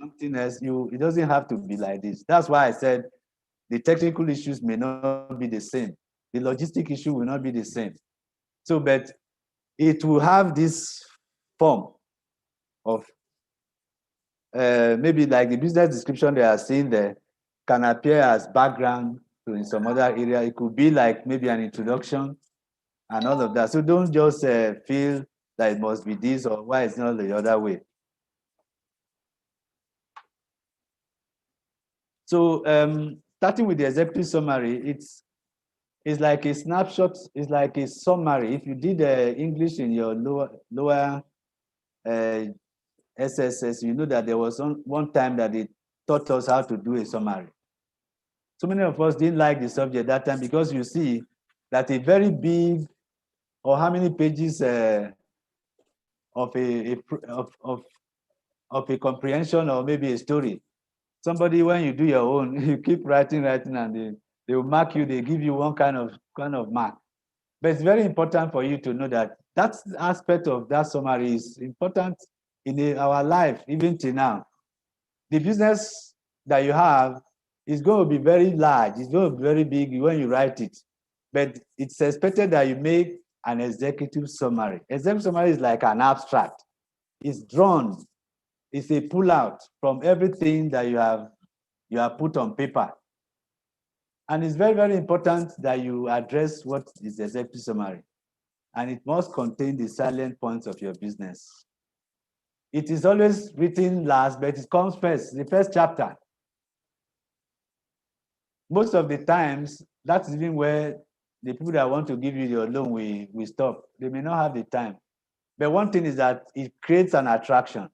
something else, it doesn't have to be like this. That's why I said the technical issues may not be the same. The logistic issue will not be the same. So, but it will have this form of maybe like the business description they are seeing there can appear as background to in some other area. It could be like maybe an introduction and all of that. So don't just feel that it must be this or why it's not the other way. So starting with the executive summary, it's like a snapshot, it's like a summary. If you did English in your lower uh, SSS, you know that there was one time that they taught us how to do a summary. So many of us didn't like the subject that time because you see that a very big, or how many pages of of a comprehension or maybe a story. Somebody, when you do your own, you keep writing, and they will mark you. They give you one kind of mark. But it's very important for you to know that that aspect of that summary is important in our life, even till now. The business that you have is going to be very large. It's going to be very big when you write it. But it's expected that you make an executive summary. Executive summary is like an abstract. It's drawn. It's a pull out from everything that you have put on paper. And it's very, very important that you address what is the executive summary. And it must contain the salient points of your business. It is always written last, but it comes first, the first chapter. Most of the times, that's even where the people that want to give you your loan will stop. They may not have the time. But one thing is that it creates an attraction.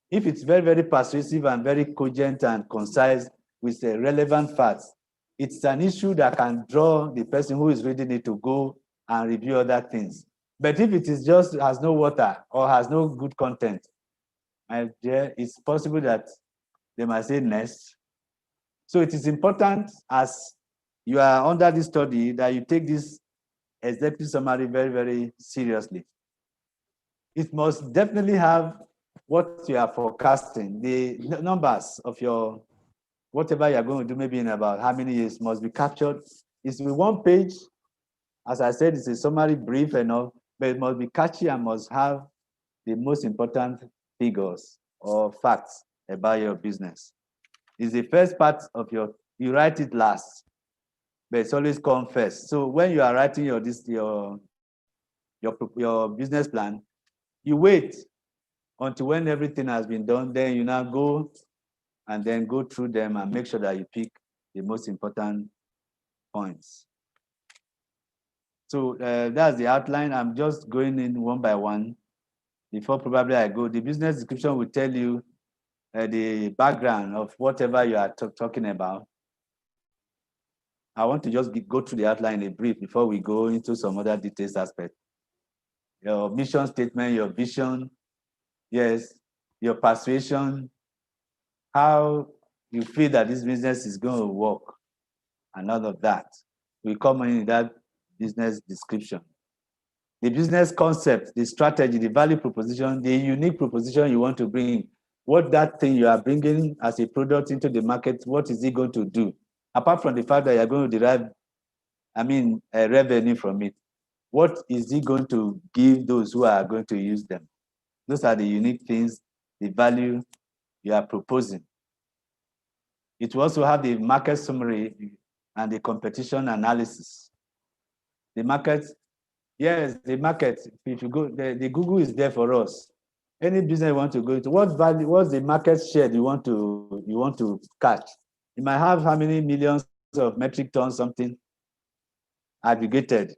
If it's very, very persuasive and very cogent and concise with relevant facts, it's an issue that can draw the person who is reading it to go and review other things. But if it is just has no water or has no good content, it's possible that they might say next. So it is important as you are under this study that you take this executive summary very, very seriously. It must definitely have what you are forecasting, the numbers of your whatever you are going to do, maybe in about how many years, must be captured. It's with one page. As I said, it's a summary, brief enough, but it must be catchy and must have the most important figures or facts about your business. It's the first part of you write it last, but it's always come first. So when you are writing your business plan, you wait until when everything has been done, then you now go and then go through them and make sure that you pick the most important points. So that's the outline. I'm just going in one by one. Before probably I go, the business description will tell you the background of whatever you are talking about. I want to just go through the outline in brief before we go into some other details aspect. Your mission statement, your vision, yes, your persuasion, how you feel that this business is going to work, and all of that will come in that business description. The business concept, the strategy, the value proposition, the unique proposition you want to bring, what that thing you are bringing as a product into the market, what is it going to do? Apart from the fact that you're going to derive, revenue from it, what is it going to give those who are going to use them? Those are the unique things, the value you are proposing. It will also have the market summary and the competition analysis. The market, yes, the market, if you go, the Google is there for us. Any business you want to go into, what value, what's the market share you want to catch? You might have how many millions of metric tons, something aggregated.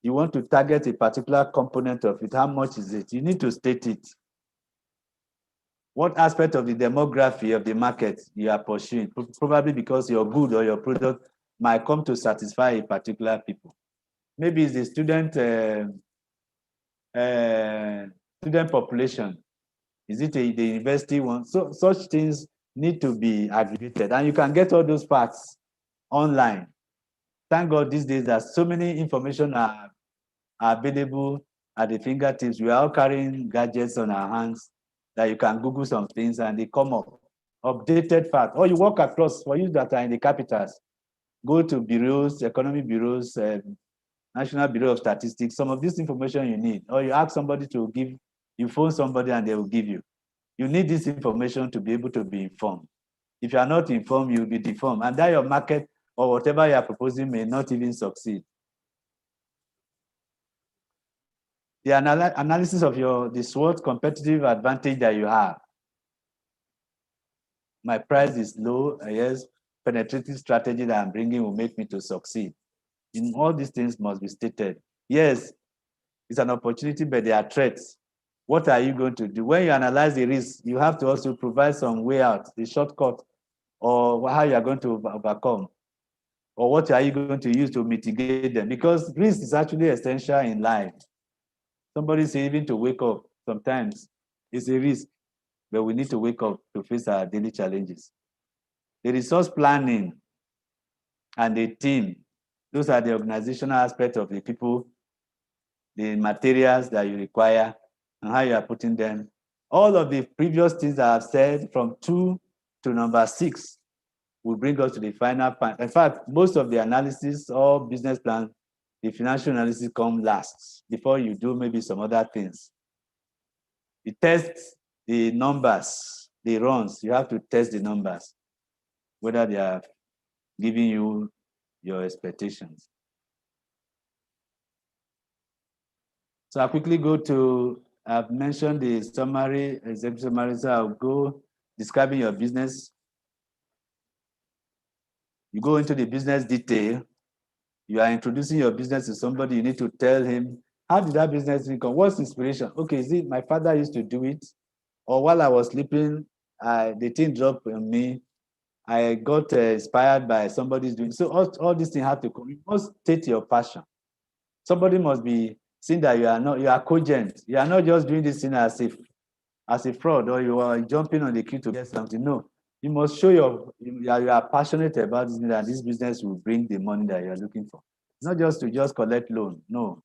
You want to target a particular component of it. How much is it? You need to state it. What aspect of the demography of the market you are pursuing? Probably because your good or your product might come to satisfy a particular people. Maybe it's the student population. Is it the university one? So such things need to be aggregated, and you can get all those facts online. Thank God these days that so many information are available at the fingertips. We are all carrying gadgets on our hands that you can Google some things and they come up. Updated facts. Or you walk across, for you that are in the capitals, go to bureaus, economic bureaus, National Bureau of Statistics, some of this information you need. Or you ask somebody to give, you phone somebody and they will give you. You need this information to be able to be informed. If you are not informed, you'll be deformed. And that your market or whatever you are proposing may not even succeed. The analysis of the SWOT competitive advantage that you have. My price is low. Yes, penetrative strategy that I'm bringing will make me to succeed. In all these things must be stated. Yes, it's an opportunity, but there are threats. What are you going to do? When you analyze the risk, you have to also provide some way out, the shortcut, or how you are going to overcome, or what are you going to use to mitigate them? Because risk is actually essential in life. Somebody say even to wake up sometimes it's a risk, but we need to wake up to face our daily challenges. The resource planning and the team, those are the organizational aspects of the people, the materials that you require, and how you are putting them. All of the previous things that I've said from 2 to number 6 will bring us to the final point. In fact, most of the analysis or business plan, the financial analysis come last before you do maybe some other things. You test the numbers, the runs. You have to test the numbers, whether they are giving you your expectations. So I'll quickly go to, I've mentioned the summary, executive summary, so I'll go describing your business. You go into the business detail. You are introducing your business to somebody, you need to tell him, how did that business become? What's inspiration? Okay, is it my father used to do it? Or while I was sleeping, the thing dropped on me. I got inspired by somebody's doing. So all these things have to come. You must state your passion. Somebody must be seeing that you are cogent. You are not just doing this thing as a fraud, or you are jumping on the queue to get something. No, you must show you are passionate about this, that this business will bring the money that you are looking for. It's not just to just collect loan. No.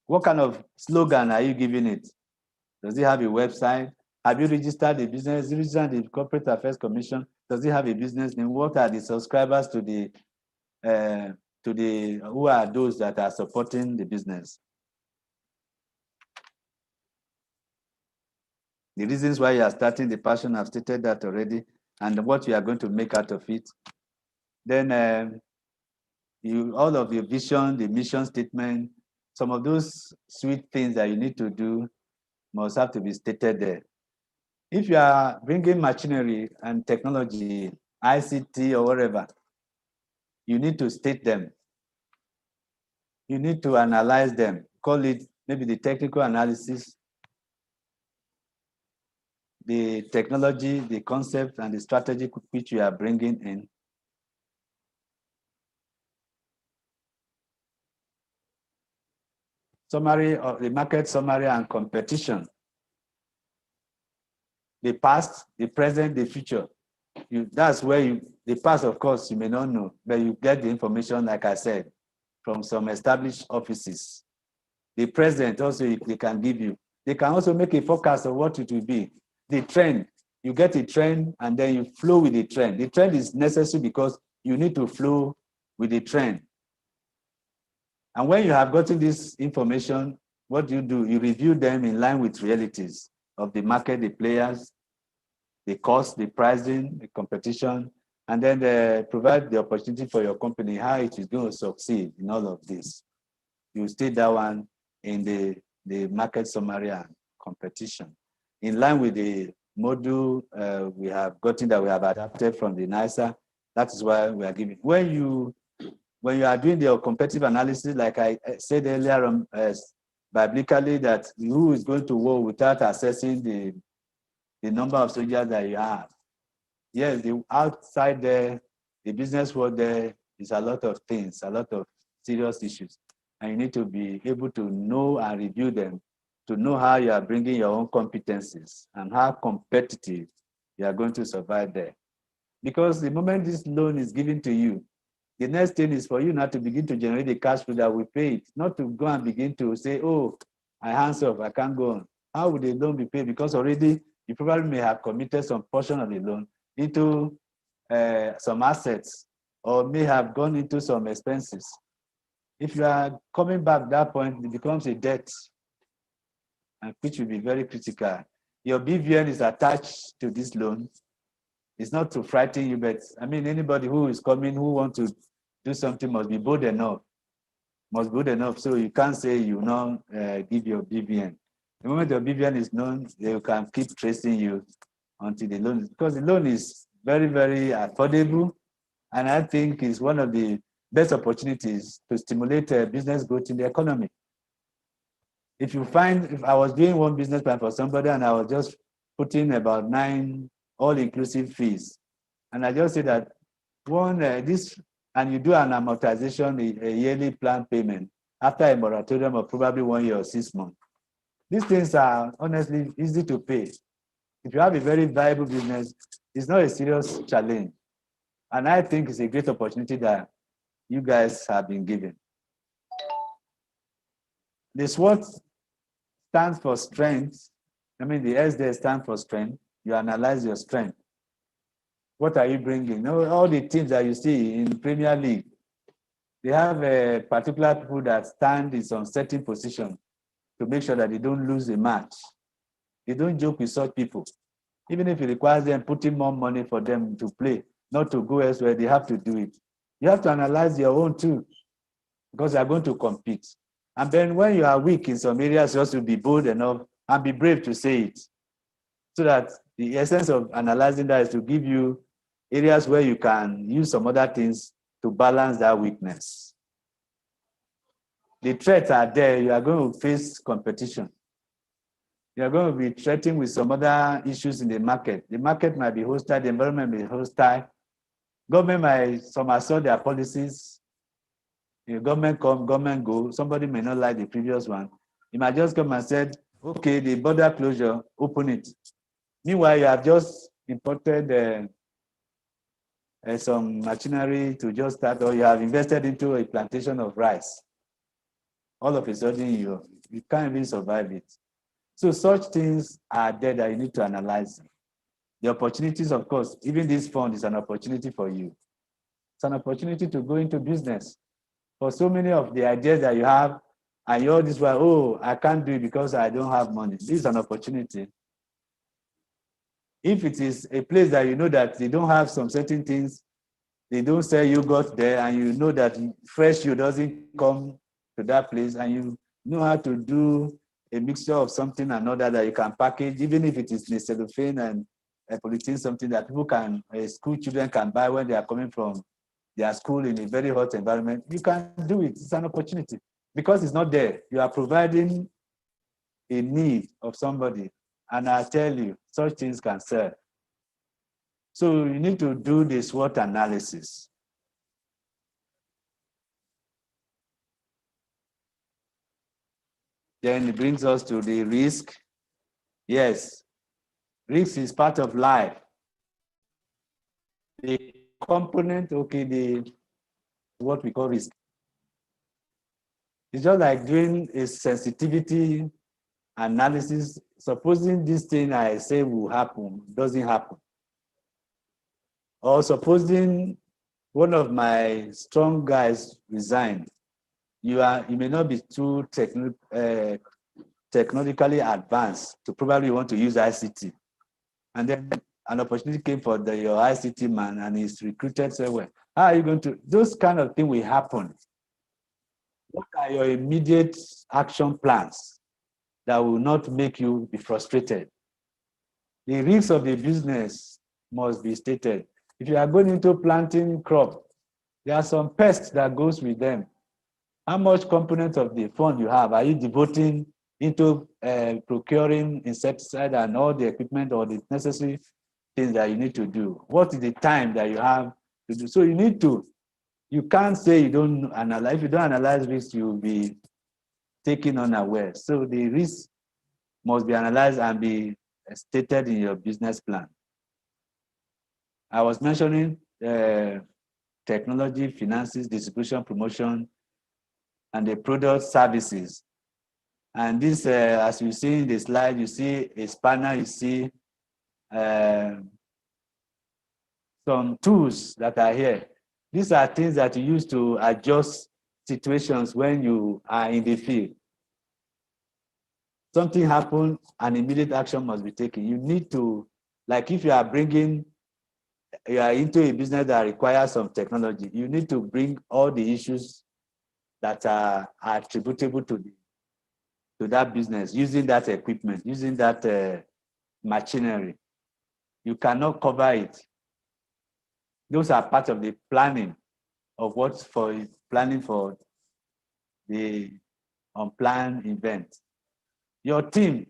What kind of slogan are you giving it? Does it have a website? Have you registered the business? Registered the Corporate Affairs Commission? Does it have a business name? What are the subscribers to the who are those that are supporting the business? The reasons why you are starting the passion, I've stated that already, and what you are going to make out of it. Then all of your vision, the mission statement, some of those sweet things that you need to do must have to be stated there. If you are bringing machinery and technology, ICT or whatever, you need to state them. You need to analyze them. Call it maybe the technical analysis, the technology, the concept, and the strategy which you are bringing in. Summary of the market summary and competition. The past, the present, the future. That's where the past, of course, you may not know, but you get the information, like I said, from some established offices. The present also, they can give you. They can also make a forecast of what it will be. The trend, you get a trend and then you flow with the trend. The trend is necessary because you need to flow with the trend. And when you have gotten this information, what do? You review them in line with realities of the market, the players, the cost, the pricing, the competition, and then provide the opportunity for your company, how it is going to succeed in all of this. You state that one in the market summary and competition. In line with the module we have gotten that we have adapted from the NISA, that is why we are giving. When you are doing the competitive analysis, like I said earlier on, biblically, that who is going to war without assessing the number of soldiers that you have. Yes, the outside there, the business world there is a lot of things, a lot of serious issues. And you need to be able to know and review them, to know how you are bringing your own competencies and how competitive you are going to survive there. Because the moment this loan is given to you, the next thing is for you not to begin to generate the cash flow that will pay it, not to go and begin to say, oh, I hands off, I can't go on. How would the loan be paid? Because already you probably may have committed some portion of the loan into some assets or may have gone into some expenses. If you are coming back at that point, it becomes a debt, and which will be very critical. Your BVN is attached to this loan. It's not to frighten you, but I mean, anybody who is coming who wants to do something must be bold enough. So you can't say you now give your BVN. The moment your BVN is known, they can keep tracing you until the loan, because the loan is very, very affordable. And I think it's one of the best opportunities to stimulate business growth in the economy. If I was doing one business plan for somebody and I was just putting about 9 all-inclusive fees, and I just say that and you do an amortization, a yearly plan payment after a moratorium of probably 1 year or 6 months. These things are honestly easy to pay. If you have a very viable business, it's not a serious challenge. And I think it's a great opportunity that you guys have been given. The SWOT stands for strength. I mean, the S there stands for strength. You analyze your strength. What are you bringing? You know, all the teams that you see in Premier League, they have particular people that stand in some certain position to make sure that they don't lose a match. They don't joke with such people. Even if it requires them putting more money for them to play, not to go elsewhere, they have to do it. You have to analyze your own too, because you are going to compete. And then when you are weak in some areas, you also be bold enough and be brave to say it. So that the essence of analyzing that is to give you areas where you can use some other things to balance that weakness. The threats are there. You are going to face competition. You are going to be threatened with some other issues in the market. The market might be hostile, the environment may be hostile. Government might somersault their policies. The government come, government go. Somebody may not like the previous one. You might just come and say, okay, the border closure, open it. Meanwhile, you have just imported some machinery to just start, or you have invested into a plantation of rice. All of a sudden, you can't even survive it. So such things are there that you need to analyze. The opportunities, of course, even this fund is an opportunity for you. It's an opportunity to go into business. For so many of the ideas that you have, and you're this way, oh, I can't do it because I don't have money. This is an opportunity. If it is a place that you know that they don't have some certain things, they don't sell yogurt there, and you know that fresh you doesn't come to that place, and you know how to do a mixture of something another that you can package, even if it is cellophane and polythene, something that people can, school children can buy when they are coming from their school in a very hot environment, you can do it. It's an opportunity. Because it's not there, you are providing a need of somebody. And I tell you, such things can sell. So you need to do the SWOT analysis. Then it brings us to the risk. Yes, risk is part of life. The component, okay, what we call risk. It's just like doing a sensitivity analysis. Supposing this thing I say will happen, doesn't happen. Or supposing one of my strong guys resign, you may not be too technologically advanced to probably want to use ICT. And then an opportunity came for your ICT man and he's recruited, say, well, how are you going to, those kind of things will happen. What are your immediate action plans that will not make you be frustrated? The risks of the business must be stated. If you are going into planting crop, there are some pests that goes with them. How much component of the fund you have are you devoting into procuring insecticide and all the equipment or the necessary things that you need to do? What is the time that you have to do? So you can't say you don't analyze. If you don't analyze risk, you'll be taken unaware. So the risk must be analyzed and be stated in your business plan. I was mentioning technology, finances, distribution, promotion, and the product services. And this, as you see in the slide, you see a spanner, you see some tools that are here. These are things that you use to adjust situations when you are in the field. Something happened, an immediate action must be taken. You need to, like if you are into a business that requires some technology, you need to bring all the issues that are attributable to that business, using that equipment, using that machinery. You cannot cover it. Those are part of the planning of what's for planning for the unplanned event. Your team,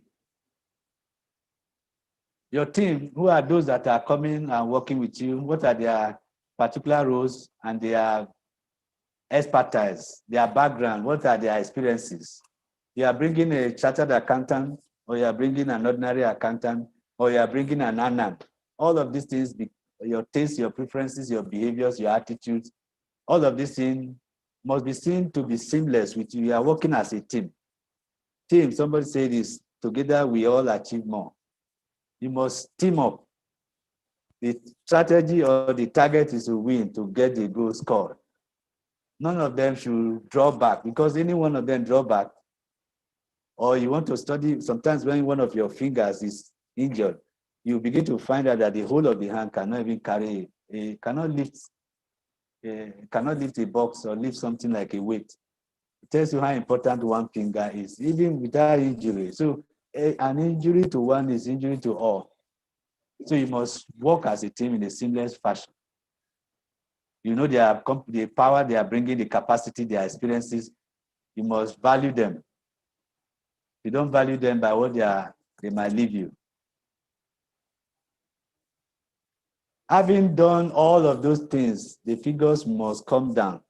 who are those that are coming and working with you? What are their particular roles and their expertise, their background? What are their experiences? You are bringing a chartered accountant, or you are bringing an ordinary accountant, or you are bringing an ANAM. All of these things, your tastes, your preferences, your behaviors, your attitudes, all of these things must be seen to be seamless with you. You are working as a team. Team, somebody said this, together we all achieve more. You must team up. The strategy or the target is to win, to get the goal scored. None of them should draw back, because any one of them draw back, or you want to study, sometimes when one of your fingers is injured, you begin to find out that the whole of the hand cannot even carry, cannot lift a box or lift something like a weight. It tells you how important one finger is, even without injury. So an injury to one is injury to all. So you must work as a team in a seamless fashion. You know the power they are bringing, the capacity, their experiences. You must value them. You don't value them by what they might leave you. Having done all of those things, the figures must come down.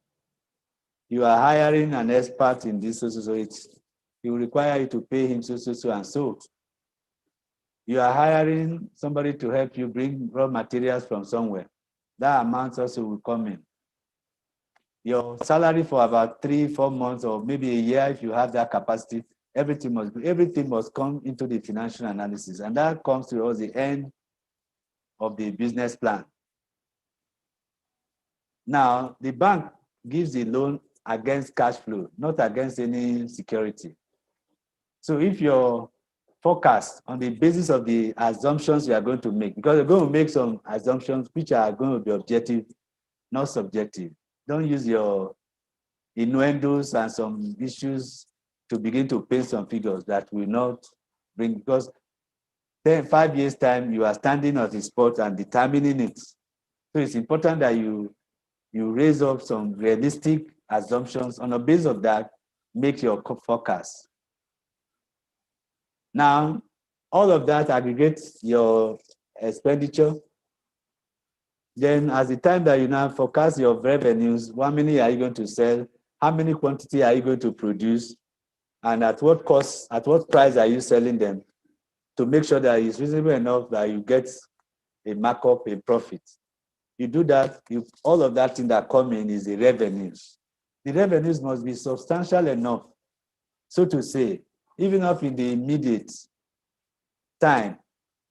You are hiring an expert in this, so it will require you to pay him so and so. You are hiring somebody to help you bring raw materials from somewhere. That amount also will come in. Your salary for about 3-4 months, or maybe a year, if you have that capacity, everything must come into the financial analysis, and that comes towards the end of the business plan. Now, the bank gives the loan against cash flow, not against any security. So if your forecast on the basis of the assumptions you are going to make, because you're going to make some assumptions which are going to be objective, not subjective. Don't use your innuendos and some issues to begin to paint some figures that will not bring, because then 5 years time you are standing on the spot and determining it. So it's important that you raise up some realistic assumptions. On the basis of that, make your forecast. Now, all of that aggregates your expenditure. Then as the time that you now forecast your revenues, how many are you going to sell? How many quantity are you going to produce? And at what cost, at what price are you selling them, to make sure that it's reasonable enough that you get a markup, a profit. You do that, all of that thing that come in is the revenues. The revenues must be substantial enough, so to say, even if in the immediate time,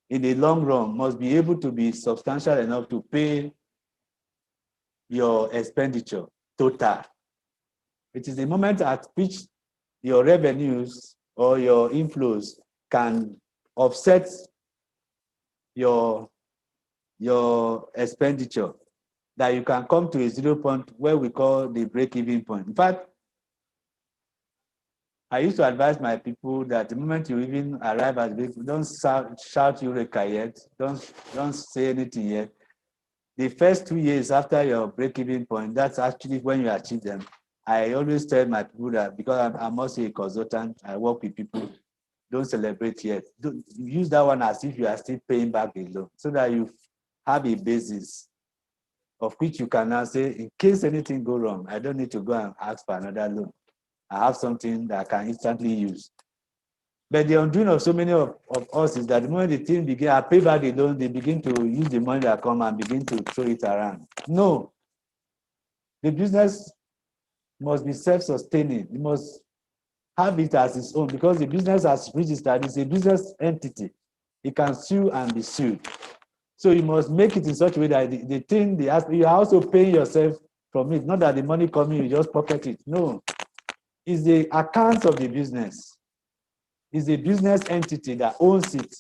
in the long run, must be able to be substantial enough to pay your expenditure total. It is the moment at which your revenues or your inflows can offset your expenditure, that you can come to a 0 point where we call the break-even point. In fact, I used to advise my people that the moment you even arrive at the, don't shout Eureka yet, don't say anything yet. The first 2 years after your break-even point, that's actually when you achieve them. I always tell my people that, because I'm also a consultant, I work with people, don't celebrate yet. Don't use that one as if you are still paying back the loan, so that you have a basis of which you can now say, in case anything go wrong, I don't need to go and ask for another loan. I have something that I can instantly use. But the undoing of so many of us is that the moment the team begin, I pay back the loan, they begin to use the money that come and begin to throw it around. No. The business must be self-sustaining. It must have it as its own, because the business as registered is a business entity. It can sue and be sued. So you must make it in such a way that the thing, you are also paying yourself from it. Not that the money coming, you just pocket it. No. It's the accounts of the business. It's the business entity that owns it.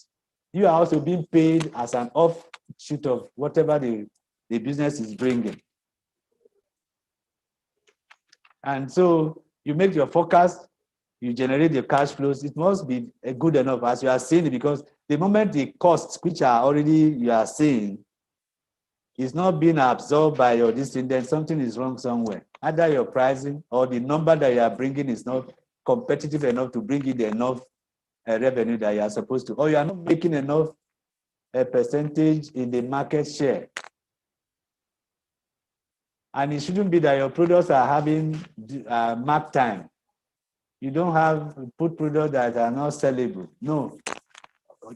You are also being paid as an offshoot of whatever the business is bringing. And so you make your forecast, you generate the cash flows, it must be good enough as you are seeing it, because the moment the costs which are already you are seeing is not being absorbed by your this thing, then something is wrong somewhere. Either your pricing or the number that you are bringing is not competitive enough to bring in enough revenue that you are supposed to, or you are not making enough percentage in the market share. And it shouldn't be that your products are having mark time. You don't have put products that are not sellable. No,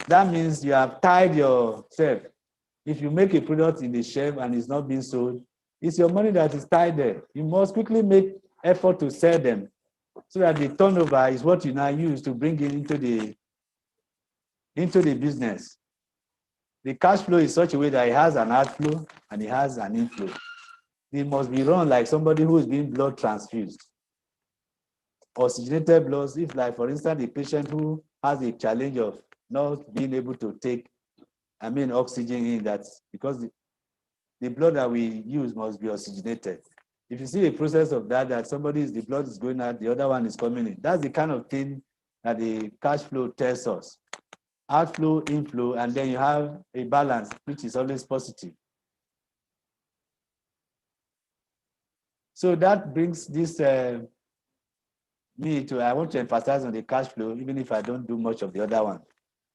that means you have tied yourself. If you make a product in the shelf and it's not being sold, it's your money that is tied there. You must quickly make effort to sell them so that the turnover is what you now use to bring it into the business. The cash flow is such a way that it has an outflow and it has an inflow. It must be run like somebody who is being blood transfused. Oxygenated blood, if like for instance, the patient who has a challenge of not being able to take, oxygen in, that because the blood that we use must be oxygenated. If you see a process of that the blood is going out, the other one is coming in. That's the kind of thing that the cash flow tells us. Outflow, inflow, and then you have a balance, which is always positive. So that brings this I want to emphasize on the cash flow, even if I don't do much of the other one.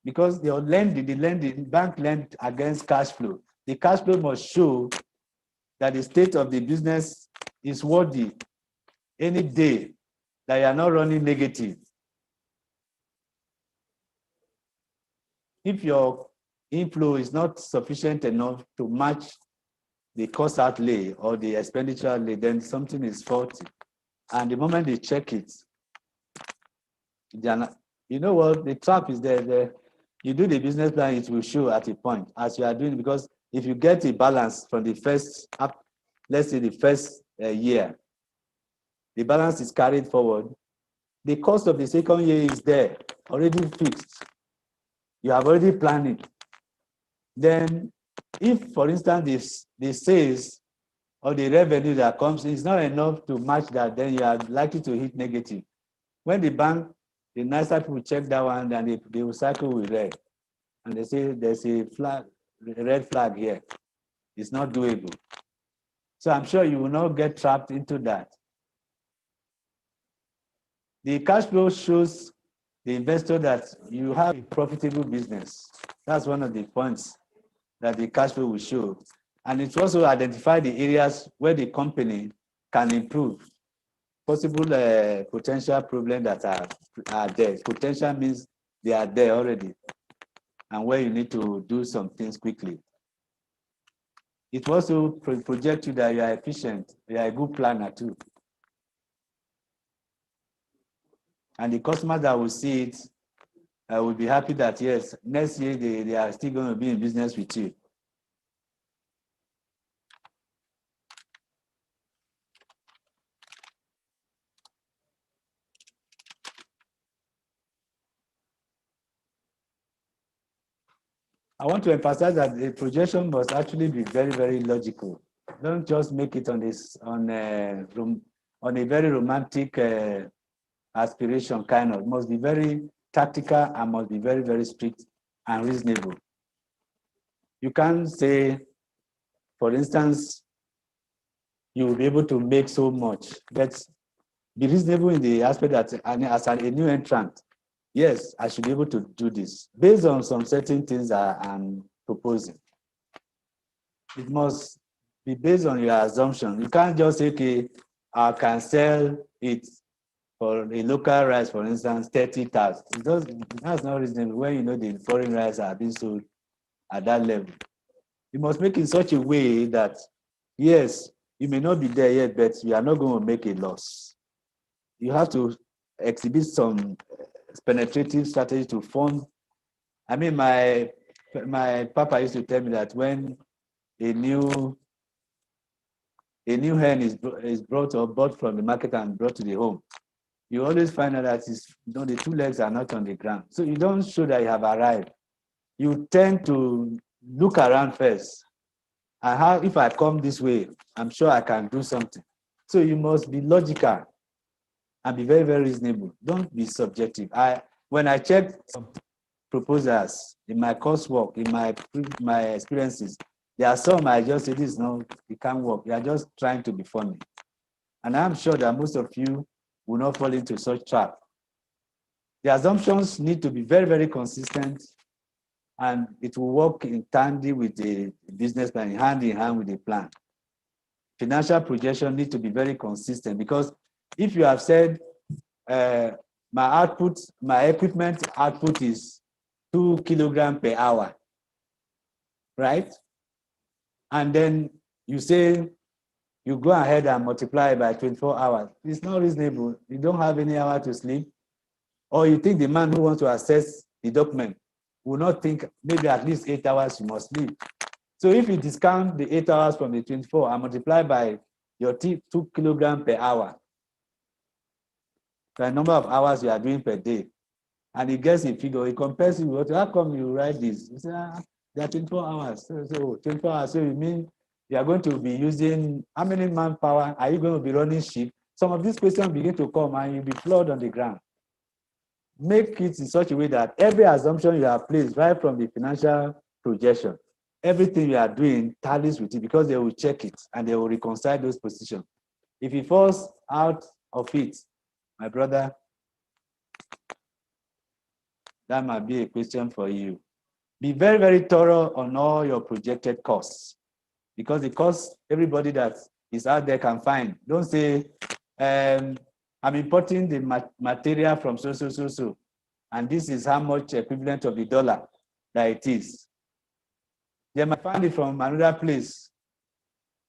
Because the bank lend against cash flow. The cash flow must show that the state of the business is worthy any day that you are not running negative. If your inflow is not sufficient enough to match the cost outlay or the expenditure outlay, then something is faulty. And the moment they check it, you know what, the trap is there. You do the business plan, it will show at a point as you are doing, because if you get a balance from the first, let's say the first year, the balance is carried forward, the cost of the second year is there, already fixed. You have already planned it. Then if, for instance, the sales or the revenue that comes in is not enough to match that, then you are likely to hit negative. When the bank, the nicer people check that one, then they will cycle with red. And they say there's a red flag here. It's not doable. So I'm sure you will not get trapped into that. The cash flow shows the investor that you have a profitable business. That's one of the points that the cash flow will show. And it also identify the areas where the company can improve. Possible potential problems that are there. Potential means they are there already, and where you need to do some things quickly. It also projects you that you are efficient, you are a good planner too. And the customers that will see it will be happy that yes, next year they are still going to be in business with you. I want to emphasize that the projection must actually be very, very logical. Don't just make it on a very romantic aspiration kind of. It must be very tactical and must be very, very strict and reasonable. You can't say, for instance, you will be able to make so much. But be reasonable in the aspect that as a new entrant, yes, I should be able to do this based on some certain things that I'm proposing. It must be based on your assumption. You can't just say, okay, I can sell it for a local rice, for instance, 30,000. That's not reasonable when you know the foreign rice are being sold at that level. You must make it in such a way that, yes, you may not be there yet, but you are not going to make a loss. You have to exhibit some penetrative strategy to fund. I mean, my papa used to tell me that when a new hen is bought from the market and brought to the home, you always find out that the two legs are not on the ground. So you don't show that you have arrived. You tend to look around first. And if I come this way, I'm sure I can do something. So you must be logical. and be very, very reasonable. Don't be subjective. When I checked some proposals in my coursework, in my experiences, there are some I just say, this no, it can't work. You are just trying to be funny. And I'm sure that most of you will not fall into such trap. The assumptions need to be very, very consistent, and it will work in tandem with the business plan, hand in hand with the plan. Financial projection need to be very consistent, because if you have said my equipment output is 2 kilograms per hour, right? And then you say you go ahead and multiply by 24 hours. It's not reasonable. You don't have any hour to sleep. Or you think the man who wants to assess the document will not think maybe at least 8 hours you must sleep. So if you discount the 8 hours from the 24 and multiply by your 2 kilograms per hour, the number of hours you are doing per day, and he gets a figure, he compares it with, how come you write this? You say, there are 24 hours. So 24 hours, so you mean you are going to be using, how many manpower are you going to be running shift? Some of these questions begin to come and you'll be floored on the ground. Make it in such a way that every assumption you have placed right from the financial projection, everything you are doing tallies with it, because they will check it and they will reconcile those positions. If it falls out of it, my brother, that might be a question for you. Be very, very thorough on all your projected costs, because the cost everybody that is out there can find. Don't say, I'm importing the material from so, and this is how much equivalent of the dollar that it is. They might find it from another place,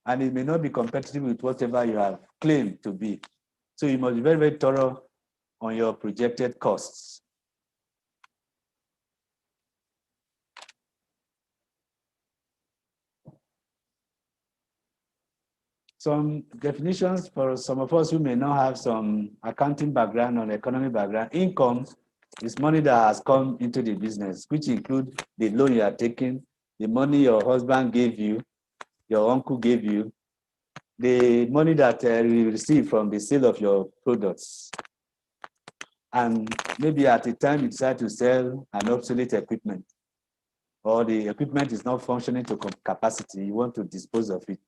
and it may not be competitive with whatever you have claimed to be. So you must be very, very thorough on your projected costs. Some definitions for some of us who may not have some accounting background or economic background. Income is money that has come into the business, which include the loan you are taking, the money your husband gave you, your uncle gave you, the money that you receive from the sale of your products. And maybe at the time you decide to sell an obsolete equipment, or the equipment is not functioning to capacity, you want to dispose of it.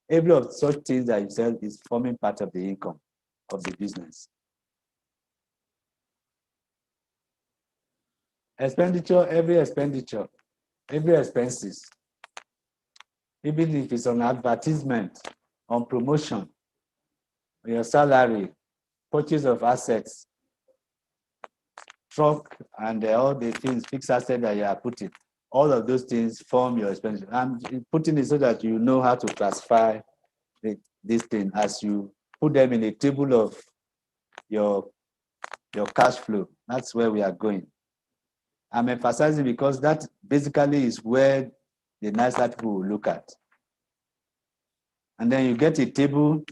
Every of such things that you sell is forming part of the income of the business. Expenditure, every expenses, even if it's on advertisement, on promotion, your salary, purchase of assets, truck, and all the things, fixed asset that you are putting, all of those things form your expenditure. I'm putting it so that you know how to classify this thing as you put them in a table of your cash flow. That's where we are going. I'm emphasizing because that basically is where the nicer people will look at. And then you get a table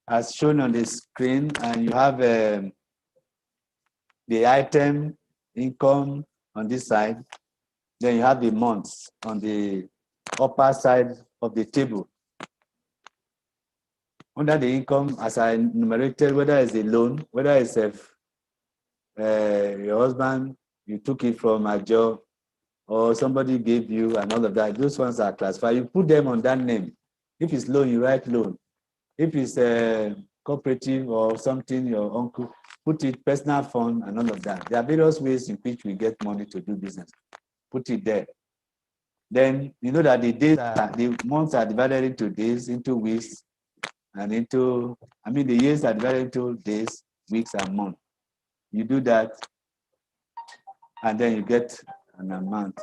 as shown on the screen, and you have the item, income on this side. Then you have the months on the upper side of the table. Under the income, as I enumerated, whether it's a loan, whether it's your husband, you took it from a job, or somebody gave you, and all of that, those ones are classified. You put them on that name. If it's loan, you write loan. If it's a cooperative or something, your uncle, put it personal fund and all of that. There are various ways in which we get money to do business. Put it there. Then you know that the months are divided into days, into weeks, and into, the years are divided into days, weeks, and months. You do that, and then you get an amount.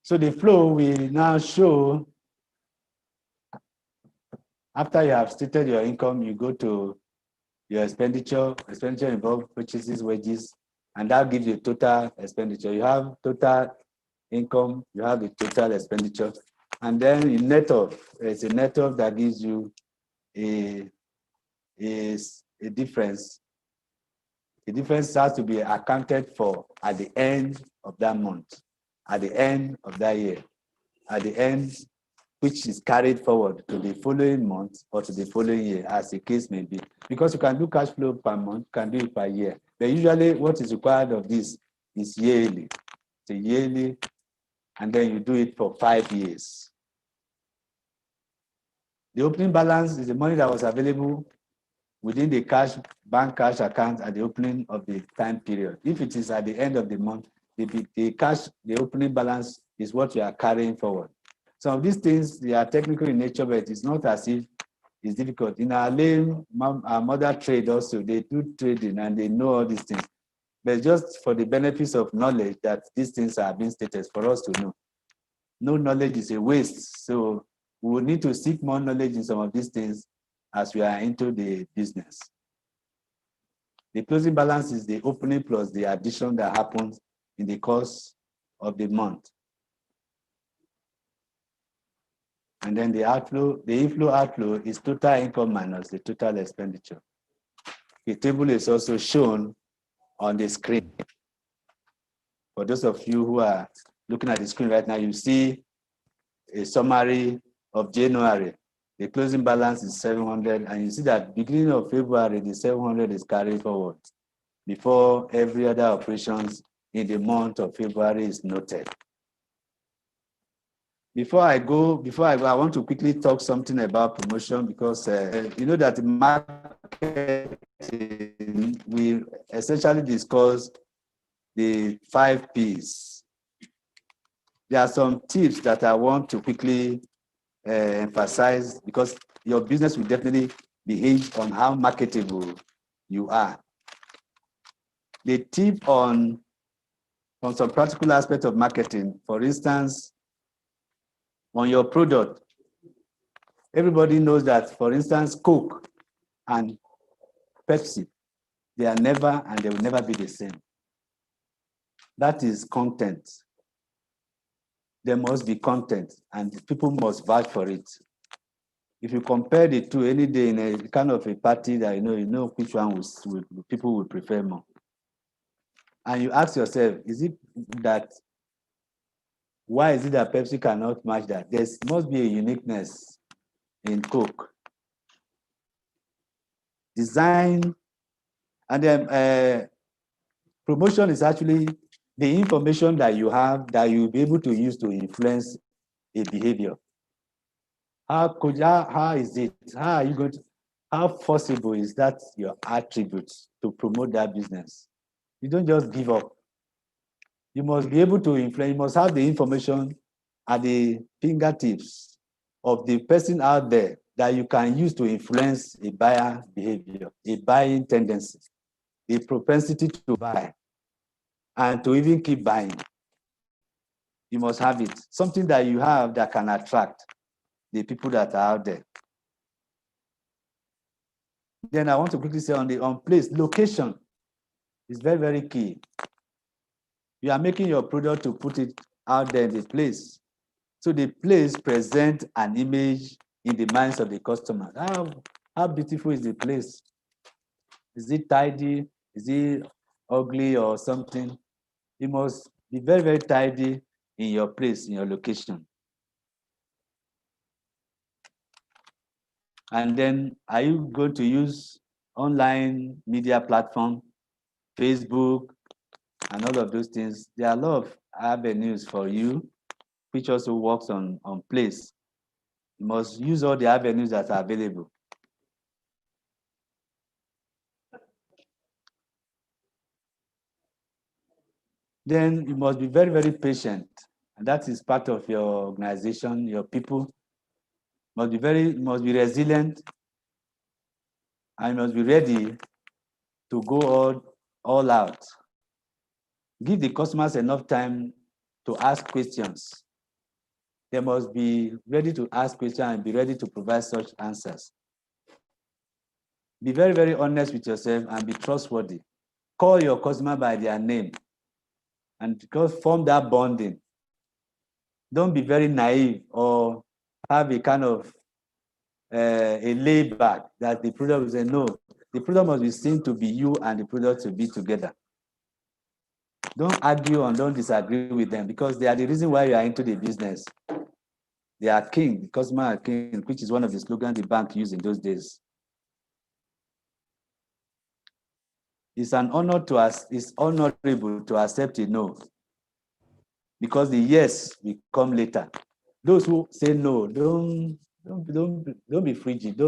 So the flow will now show, after you have stated your income, you go to your expenditure. Expenditure involves purchases, wages, and that gives you total expenditure. You have total income, you have the total expenditure. And then in net off, it's a net off that gives you a difference. The difference has to be accounted for at the end of that month, at the end of that year, at the end, which is carried forward to the following month or to the following year, as the case may be. Because you can do cash flow per month, you can do it per year. But usually what is required of this is yearly. It's a yearly, and then you do it for 5 years. The opening balance is the money that was available within the bank cash account at the opening of the time period. If it is at the end of the month, the opening balance is what you are carrying forward. Some of these things, they are technical in nature, but it's not as if it's difficult. In our lane, our mother trade also, they do trading and they know all these things. But just for the benefits of knowledge that these things are being stated for us to know. No knowledge is a waste. So we will need to seek more knowledge in some of these things as we are into the business. The closing balance is the opening plus the addition that happens in the course of the month. And then the inflow outflow is total income minus the total expenditure. The table is also shown on the screen. For those of you who are looking at the screen right now, you see a summary of January. The closing balance is 700, and you see that beginning of February, the 700 is carried forward before every other operations in the month of February is noted. Before I go, I want to quickly talk something about promotion because you know that the market, we essentially discuss the 5 Ps. There are some tips that I want to quickly emphasize because your business will definitely behave on how marketable you are. The tip on some practical aspect of marketing, for instance, on your product, everybody knows that, for instance, Coke and Pepsi, they are never and they will never be the same. That is content. There must be content and people must vouch for it. If you compare the two any day in a kind of a party that you know which one people will prefer more. And you ask yourself, why is it that Pepsi cannot match that? There must be a uniqueness in Coke. Design, and then promotion is actually the information that you have that you'll be able to use to influence a behavior. How is it? How are you going to, how possible is that your attributes to promote that business? You don't just give up. You must be able to influence, you must have the information at the fingertips of the person out there that you can use to influence a buyer behavior, a buying tendency, a propensity to buy, and to even keep buying. You must have it. Something that you have that can attract the people that are out there. Then I want to quickly say on place, location is very, very key. You are making your product to put it out there in the place. So the place presents an image in the minds of the customer. How beautiful is the place? Is it tidy? Is it ugly or something? You must be very, very tidy in your place, in your location. And then are you going to use online media platform, Facebook, and all of those things? There are a lot of avenues for you, which also works on place. You must use all the avenues that are available. Then you must be very, very patient. And that is part of your organization, your people. Must be resilient, and must be ready to go all out. Give the customers enough time to ask questions. They must be ready to ask questions and be ready to provide such answers. Be very, very honest with yourself and be trustworthy. Call your customer by their name and form that bonding. Don't be very naive or have a kind of a layback that the product will say, no, the product must be seen to be you and the product to be together. Don't argue and don't disagree with them because they are the reason why you are into the business. They are king, the customer are king, which is one of the slogans the bank used in those days. It's an honor to us, it's honorable to accept a no because the yes will come later. Those who say no, don't be frigid.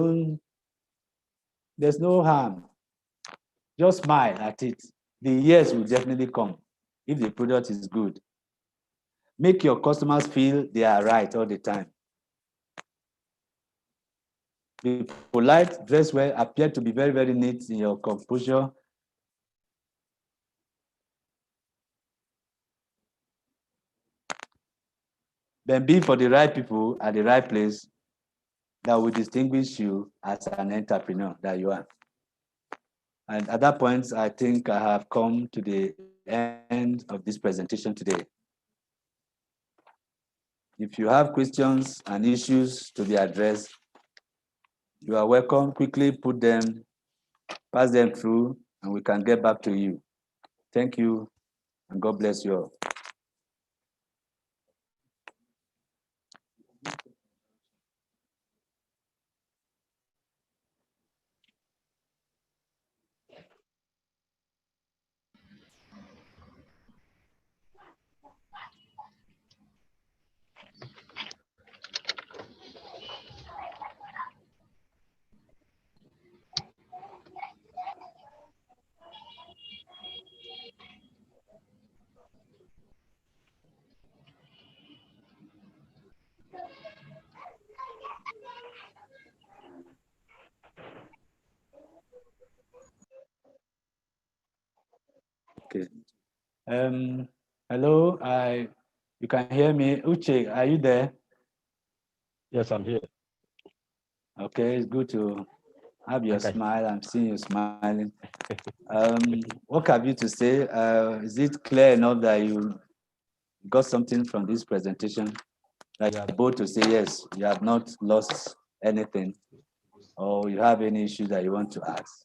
There's no harm. Just smile at it. The yes will definitely come if the product is good. Make your customers feel they are right all the time. Be polite, dress well, appear to be very, very neat in your composure. Then be for the right people at the right place that will distinguish you as an entrepreneur that you are. And at that point, I think I have come to the end of this presentation today. If you have questions and issues to be addressed, you are welcome. Quickly put them, pass them through, and we can get back to you. Thank you, and God bless you all. Okay. Hello, you can hear me. Uche, are you there? Yes, I'm here. Okay, it's good to have your Okay. smile. I'm seeing you smiling. What have you to say? Is it clear enough that you got something from this presentation that you are able to say yes, you have not lost anything, or you have any issue that you want to ask?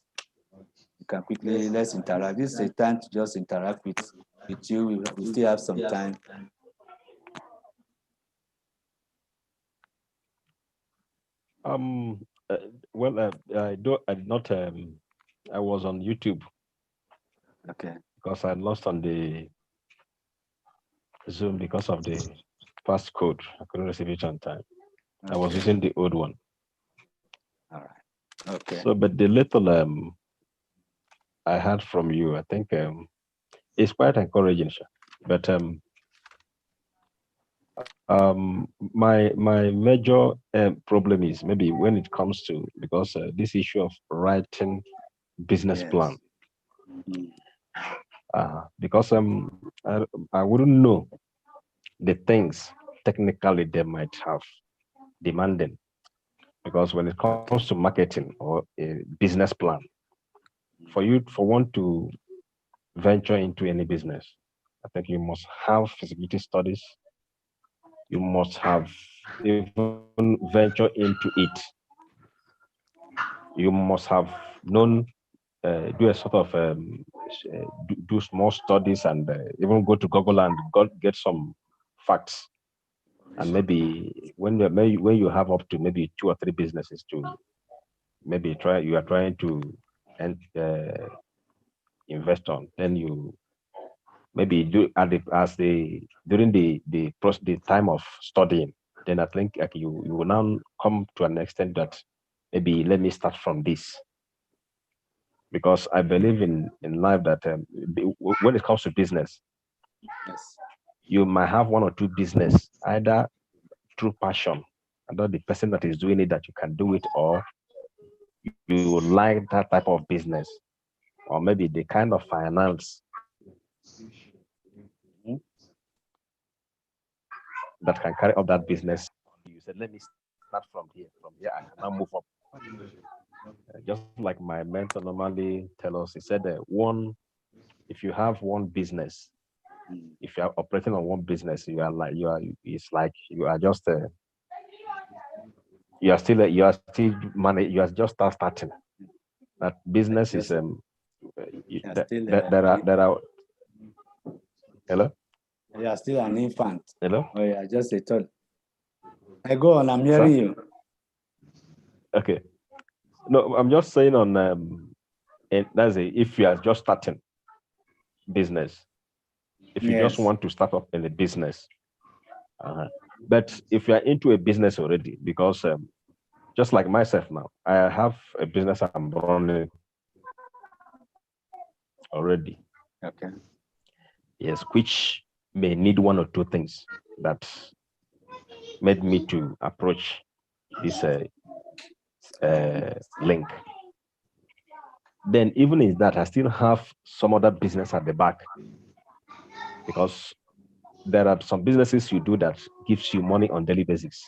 You can quickly, let's interact. This is a time to just interact with you. We still have some time. Um. uh, well, I do. I did not. I was on YouTube Okay. because I lost on the Zoom because of the passcode. I couldn't receive it on time. I was Okay. using the old one. All right. Okay. So, but the little I heard from you, I think it's quite encouraging, sir. But my major problem is maybe when it comes to because this issue of writing business plan. Yes. Mm. Because I wouldn't know the things technically they might have demanding. Because when it comes to Okay. marketing or a business plan, for one to venture into any business, I think you must have feasibility studies. You must have even venture into it. You must have known, do a sort of do small studies and even go to Google and get some facts. And maybe when you have up to maybe two or three businesses to maybe you are trying to and invest on, then you maybe do at the as the during the time of studying, then I think like you will now come to an extent that maybe let me start from this, because I believe in life that when it comes to business, Yes. you might have one or two business either through passion, either the person that is doing it that you can do it, or you like that type of business, or maybe the kind of finance Mhm. that can carry up that business. You said, let me start from here. From here, I can now move up. Just like my mentor normally tell us, he said, if you have one business, Mm. if you are operating on one business, you are like, it's like you are just you are still you are just starting. That business is there are hello. You are still an infant. Hello. Oh yeah, just a child. I go on. I'm Sir? hearing you. Okay. No, I'm just saying on that's if you are just starting business, if you just want to start up in a business, but if you are into a business already, because just like myself now, I have a business I'm running already. Okay. Yes, which may need one or two things that made me to approach this link. Then even in that, I still have some other business at the back, because there are some businesses you do that gives you money on daily basis,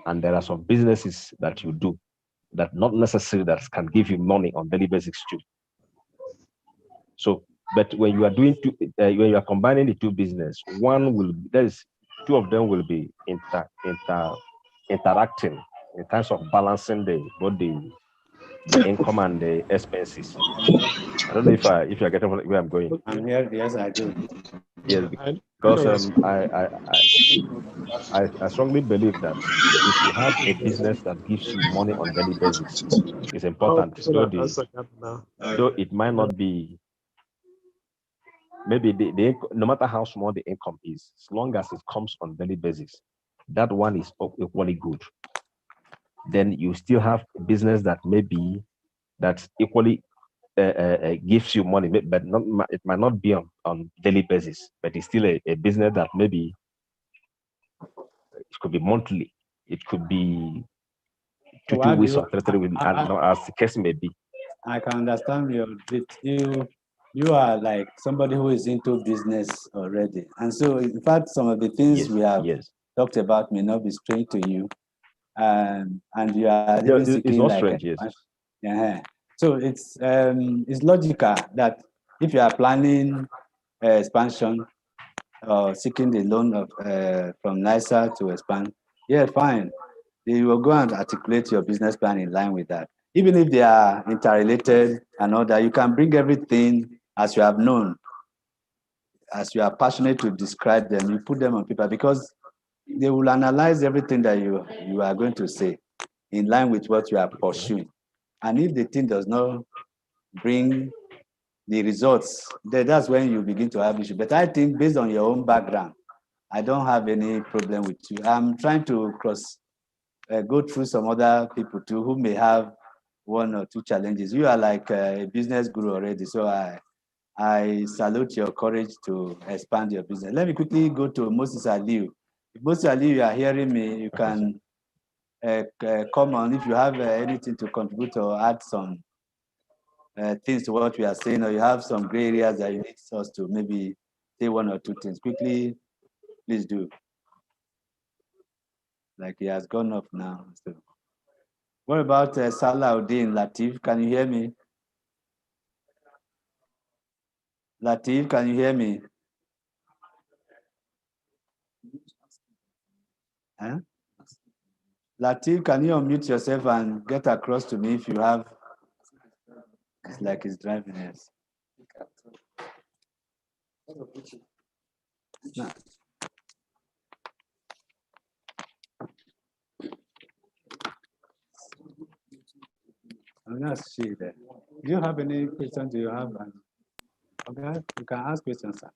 and there are some businesses that you do that not necessarily that can give you money on daily basis too. So, but when you are doing when you are combining the two business, there's two of them will be interacting in terms of balancing both the income and the expenses. I don't know if you're getting where I'm going. I'm here. Yes, I do. Yes, because I strongly believe that if you have a business that gives you money on daily basis, it's important. Though it might not be, maybe no matter how small the income is, as long as it comes on daily basis, that one is equally good. Then you still have a business that maybe that equally gives you money, but it might not be on daily basis, but it's still a business that maybe it could be monthly, it could be two weeks or 3 weeks, and as the case may be. I can understand your bit. You are like somebody who is into business already, and so in fact, some of the things we have talked about may not be strange to you, and you are even seeking it's not strange, yes. Yeah. So it's logical that if you are planning expansion or seeking the loan of from NISA to expand, yeah, fine. You will go and articulate your business plan in line with that. Even if they are interrelated and all that, you can bring everything as you have known, as you are passionate to describe them, you put them on paper, because they will analyze everything that you are going to say in line with what you are pursuing. And if the thing does not bring the results, then that's when you begin to have issue. But I think based on your own background, I don't have any problem with you. I'm trying to go through some other people too who may have one or two challenges. You are like a business guru already, so I salute your courage to expand your business. Let me quickly go to Moses Aliu. If Moses Aliu, you are hearing me, you can come on if you have anything to contribute or add some things to what we are saying, or you have some gray areas that you need us to maybe say one or two things. Quickly, please do. Like he has gone off now. So. What about Salahuddin Latif? Can you hear me? Latif, can you hear me? Huh? Latif, can you unmute yourself and get across to me if you have? It's like he's driving us. No. I'm not sure there. Do you have any questions? Do you have? Okay, you can ask questions, sir.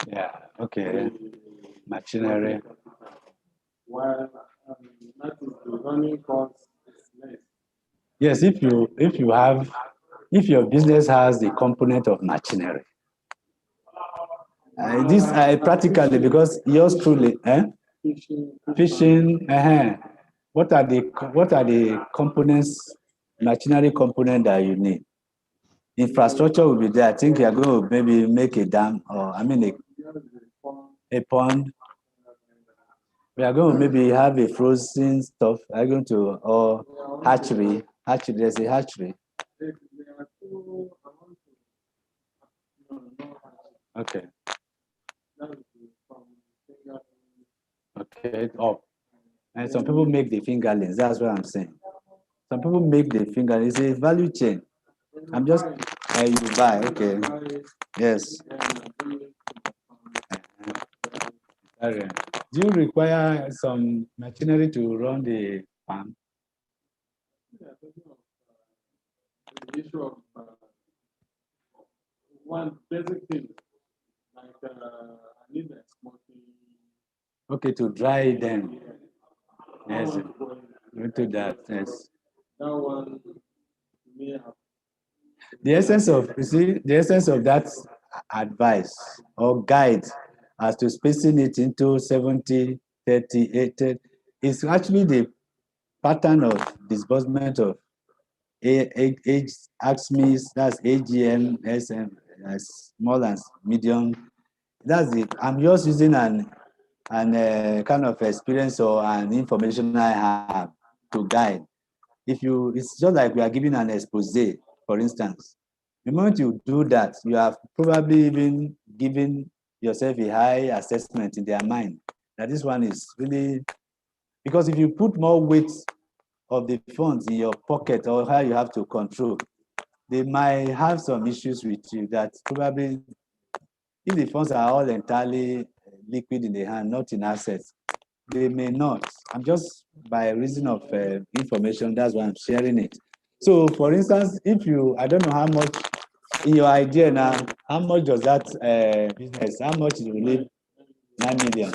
Yeah, okay. Machinery. Yes, if your business has the component of machinery, this practically, because yours truly, fishing, what are the components, machinery component that you need? Infrastructure will be there. I think you are going to maybe make a dam, or I mean a pond. We are going to maybe have a frozen stuff. We are going to, or hatchery. Hatchery, there's a hatchery. Okay. Okay. Oh, and some people make the fingerlings. That's what I'm saying. Some people make the fingerlings. It's a value chain. I'm just, you buy. Okay. Yes. Okay. Do you require some machinery to run the farm? The issue of one basic thing, like I need a smoking. Okay, to dry them. Yes. Into that. Yes. That one may have. The essence of, you see, the essence of that advice or guide as to spacing it into 70, 30, 80 is actually the pattern of disbursement of age AXMEs, that's AGM, SM, small and medium. That's it. I'm just using an kind of experience or an information I have to guide. It's just like we are giving an expose, for instance. The moment you do that, you have probably even given yourself a high assessment in their mind that this one is really, because if you put more weight of the funds in your pocket or how you have to control, they might have some issues with you that probably, if the funds are all entirely liquid in the hand, not in assets, they may not. I'm just by reason of information, that's why I'm sharing it. So for instance, if you, I don't know how much in your idea now, how much does that business, how much is really 9 million?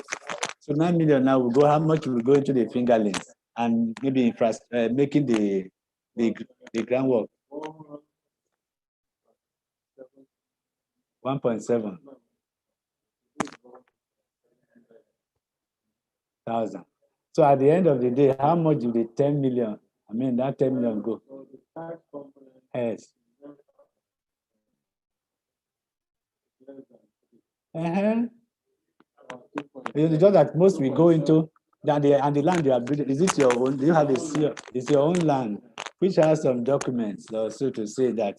So 9 million now will go, how much will go into the fingerlings and maybe making the, the groundwork? 1.7 thousand. So at the end of the day, how much do the 10 million, I mean, that 10 million go? Yes. Uh-huh. It's just that most we go into, and the land you are building, is it your own? Do you have it's your own land, which has some documents also to say that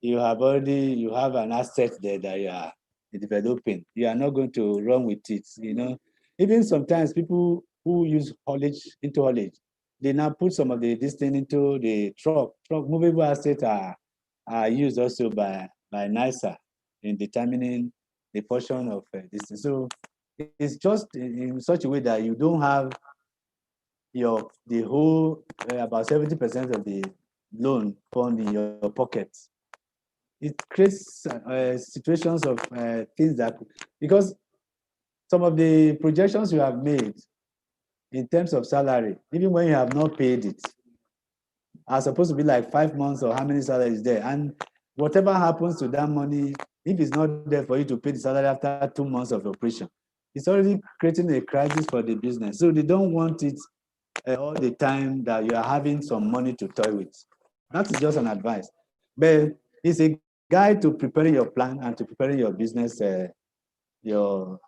you have an asset there that you are developing. You are not going to run with it, you know. Even sometimes people who use into haulage, they now put some of this thing into the truck. Movable assets are used also by NISA in determining the portion of this. So it's just in such a way that you don't have the whole about 70% of the loan fund in your pocket. It creates situations of things that, because some of the projections you have made in terms of salary, even when you have not paid it, are supposed to be like 5 months or how many salaries there. And whatever happens to that money, if it's not there for you to pay the salary after 2 months of operation, it's already creating a crisis for the business. So they don't want it all the time that you are having some money to toy with. That is just an advice. But it's a guide to preparing your plan and to preparing your business, your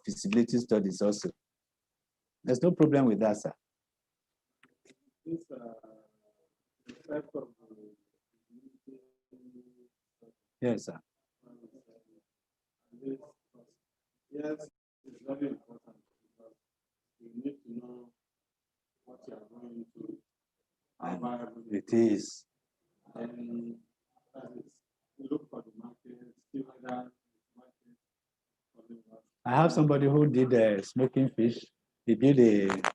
feasibility studies also. There's no problem with that, sir. This effect of Yes, sir. this, yes, it's very important because you need to know what you are going to. How And viable it is. And look for the market, see whether the market for the market. I have somebody who did smoking fish. He did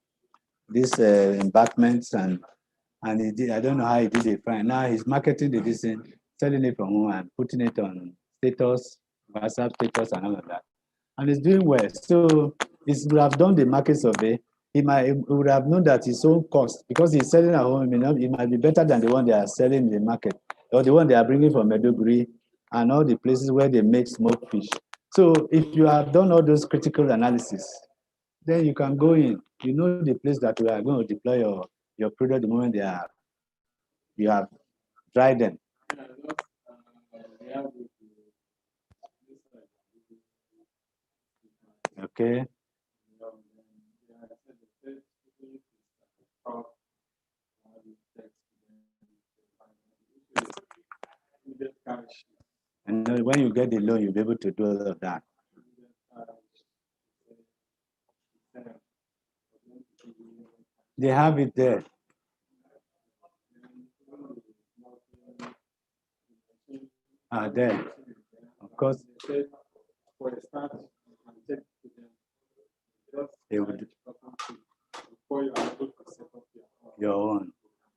this embankments and he did. I don't know how he did it. Fine. Now he's marketing the this thing, selling it from home and putting it on status, WhatsApp status, and all of that. And he's doing well. So he would have done the market survey. He would have known that his own cost, because he's selling at home, it might be better than the one they are selling in the market, or the one they are bringing from Meduguri and all the places where they make smoked fish. So if you have done all those critical analysis, then you can go in. You know the place that we are going to deploy your product the moment you have dried them. Yeah, Okay. And then when you get the loan, you'll be able to do all of that. They have it there. There. Of course, they would your own.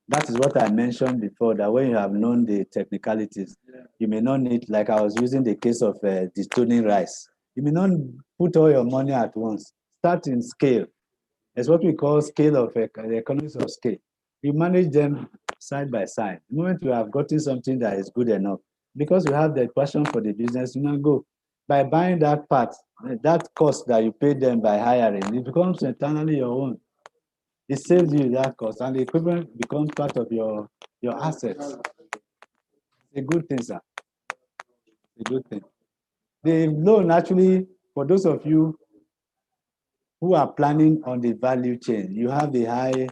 That is what I mentioned before, that when you have known the technicalities, you may not need, like I was using the case of destoning rice. You may not put all your money at once. Start in scale. It's what we call scale of the economies of scale. You manage them side by side. The moment you have gotten something that is good enough, because you have the passion for the business, you now go. By buying that part, that cost that you pay them by hiring, it becomes entirely your own. It saves you that cost, and the equipment becomes part of your assets. It's a good thing, sir. It's a good thing. The loan actually, for those of you who are planning on the value chain, you have the high,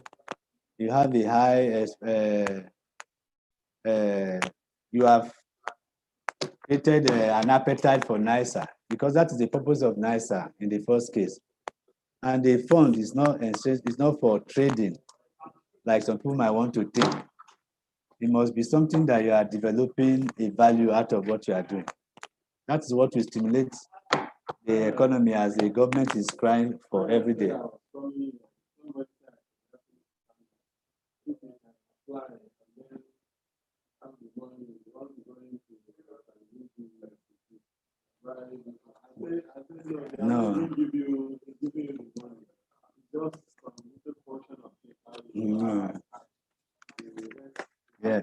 you have you have created an appetite for NISA, because that is the purpose of NISA in the first case. And the fund is not for trading, like some people might want to think. It must be something that you are developing a value out of what you are doing. That is what will stimulate the economy, as the government is crying for every day. No. No. Yeah.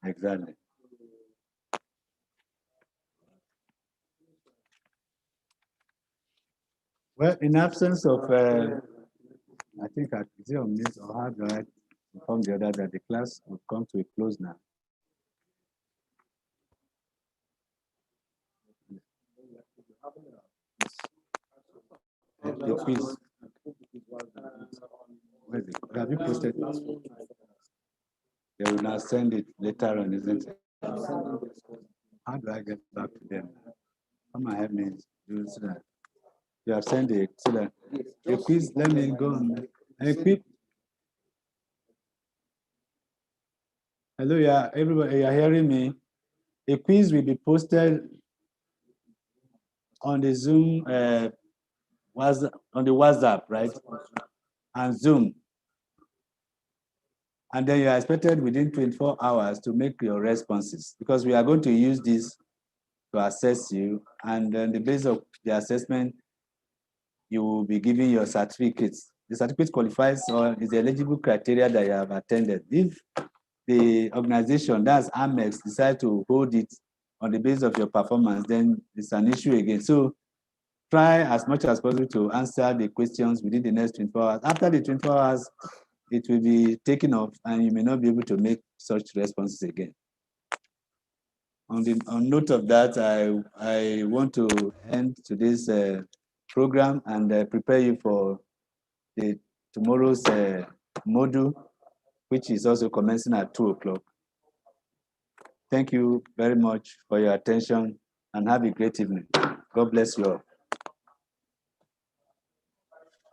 Exactly. Well, in absence of, I think, is it on this, or how do I inform the other that the class will come to a close now? The quiz. Where is it? Have you posted it? They will now send it later on, isn't it? How do I get back to them? Come and help me do that. You have sent it so that the quiz, let me go on. Quick. Hello, yeah, everybody, you are hearing me? A quiz will be posted on the Zoom, on the WhatsApp, right? And Zoom. And then you are expected within 24 hours to make your responses, because we are going to use this to assess you. And on the basis of the assessment, you will be given your certificates. The certificate qualifies or is the eligible criteria that you have attended. If the organization, that's AMEX, decide to hold it on the basis of your performance, then it's an issue again. So try as much as possible to answer the questions within the next 24 hours. After the 24 hours, it will be taken off and you may not be able to make such responses again. On note of that, I want to end today's program and prepare you for tomorrow's module, which is also commencing at 2 o'clock. Thank you very much for your attention and have a great evening. God bless you all.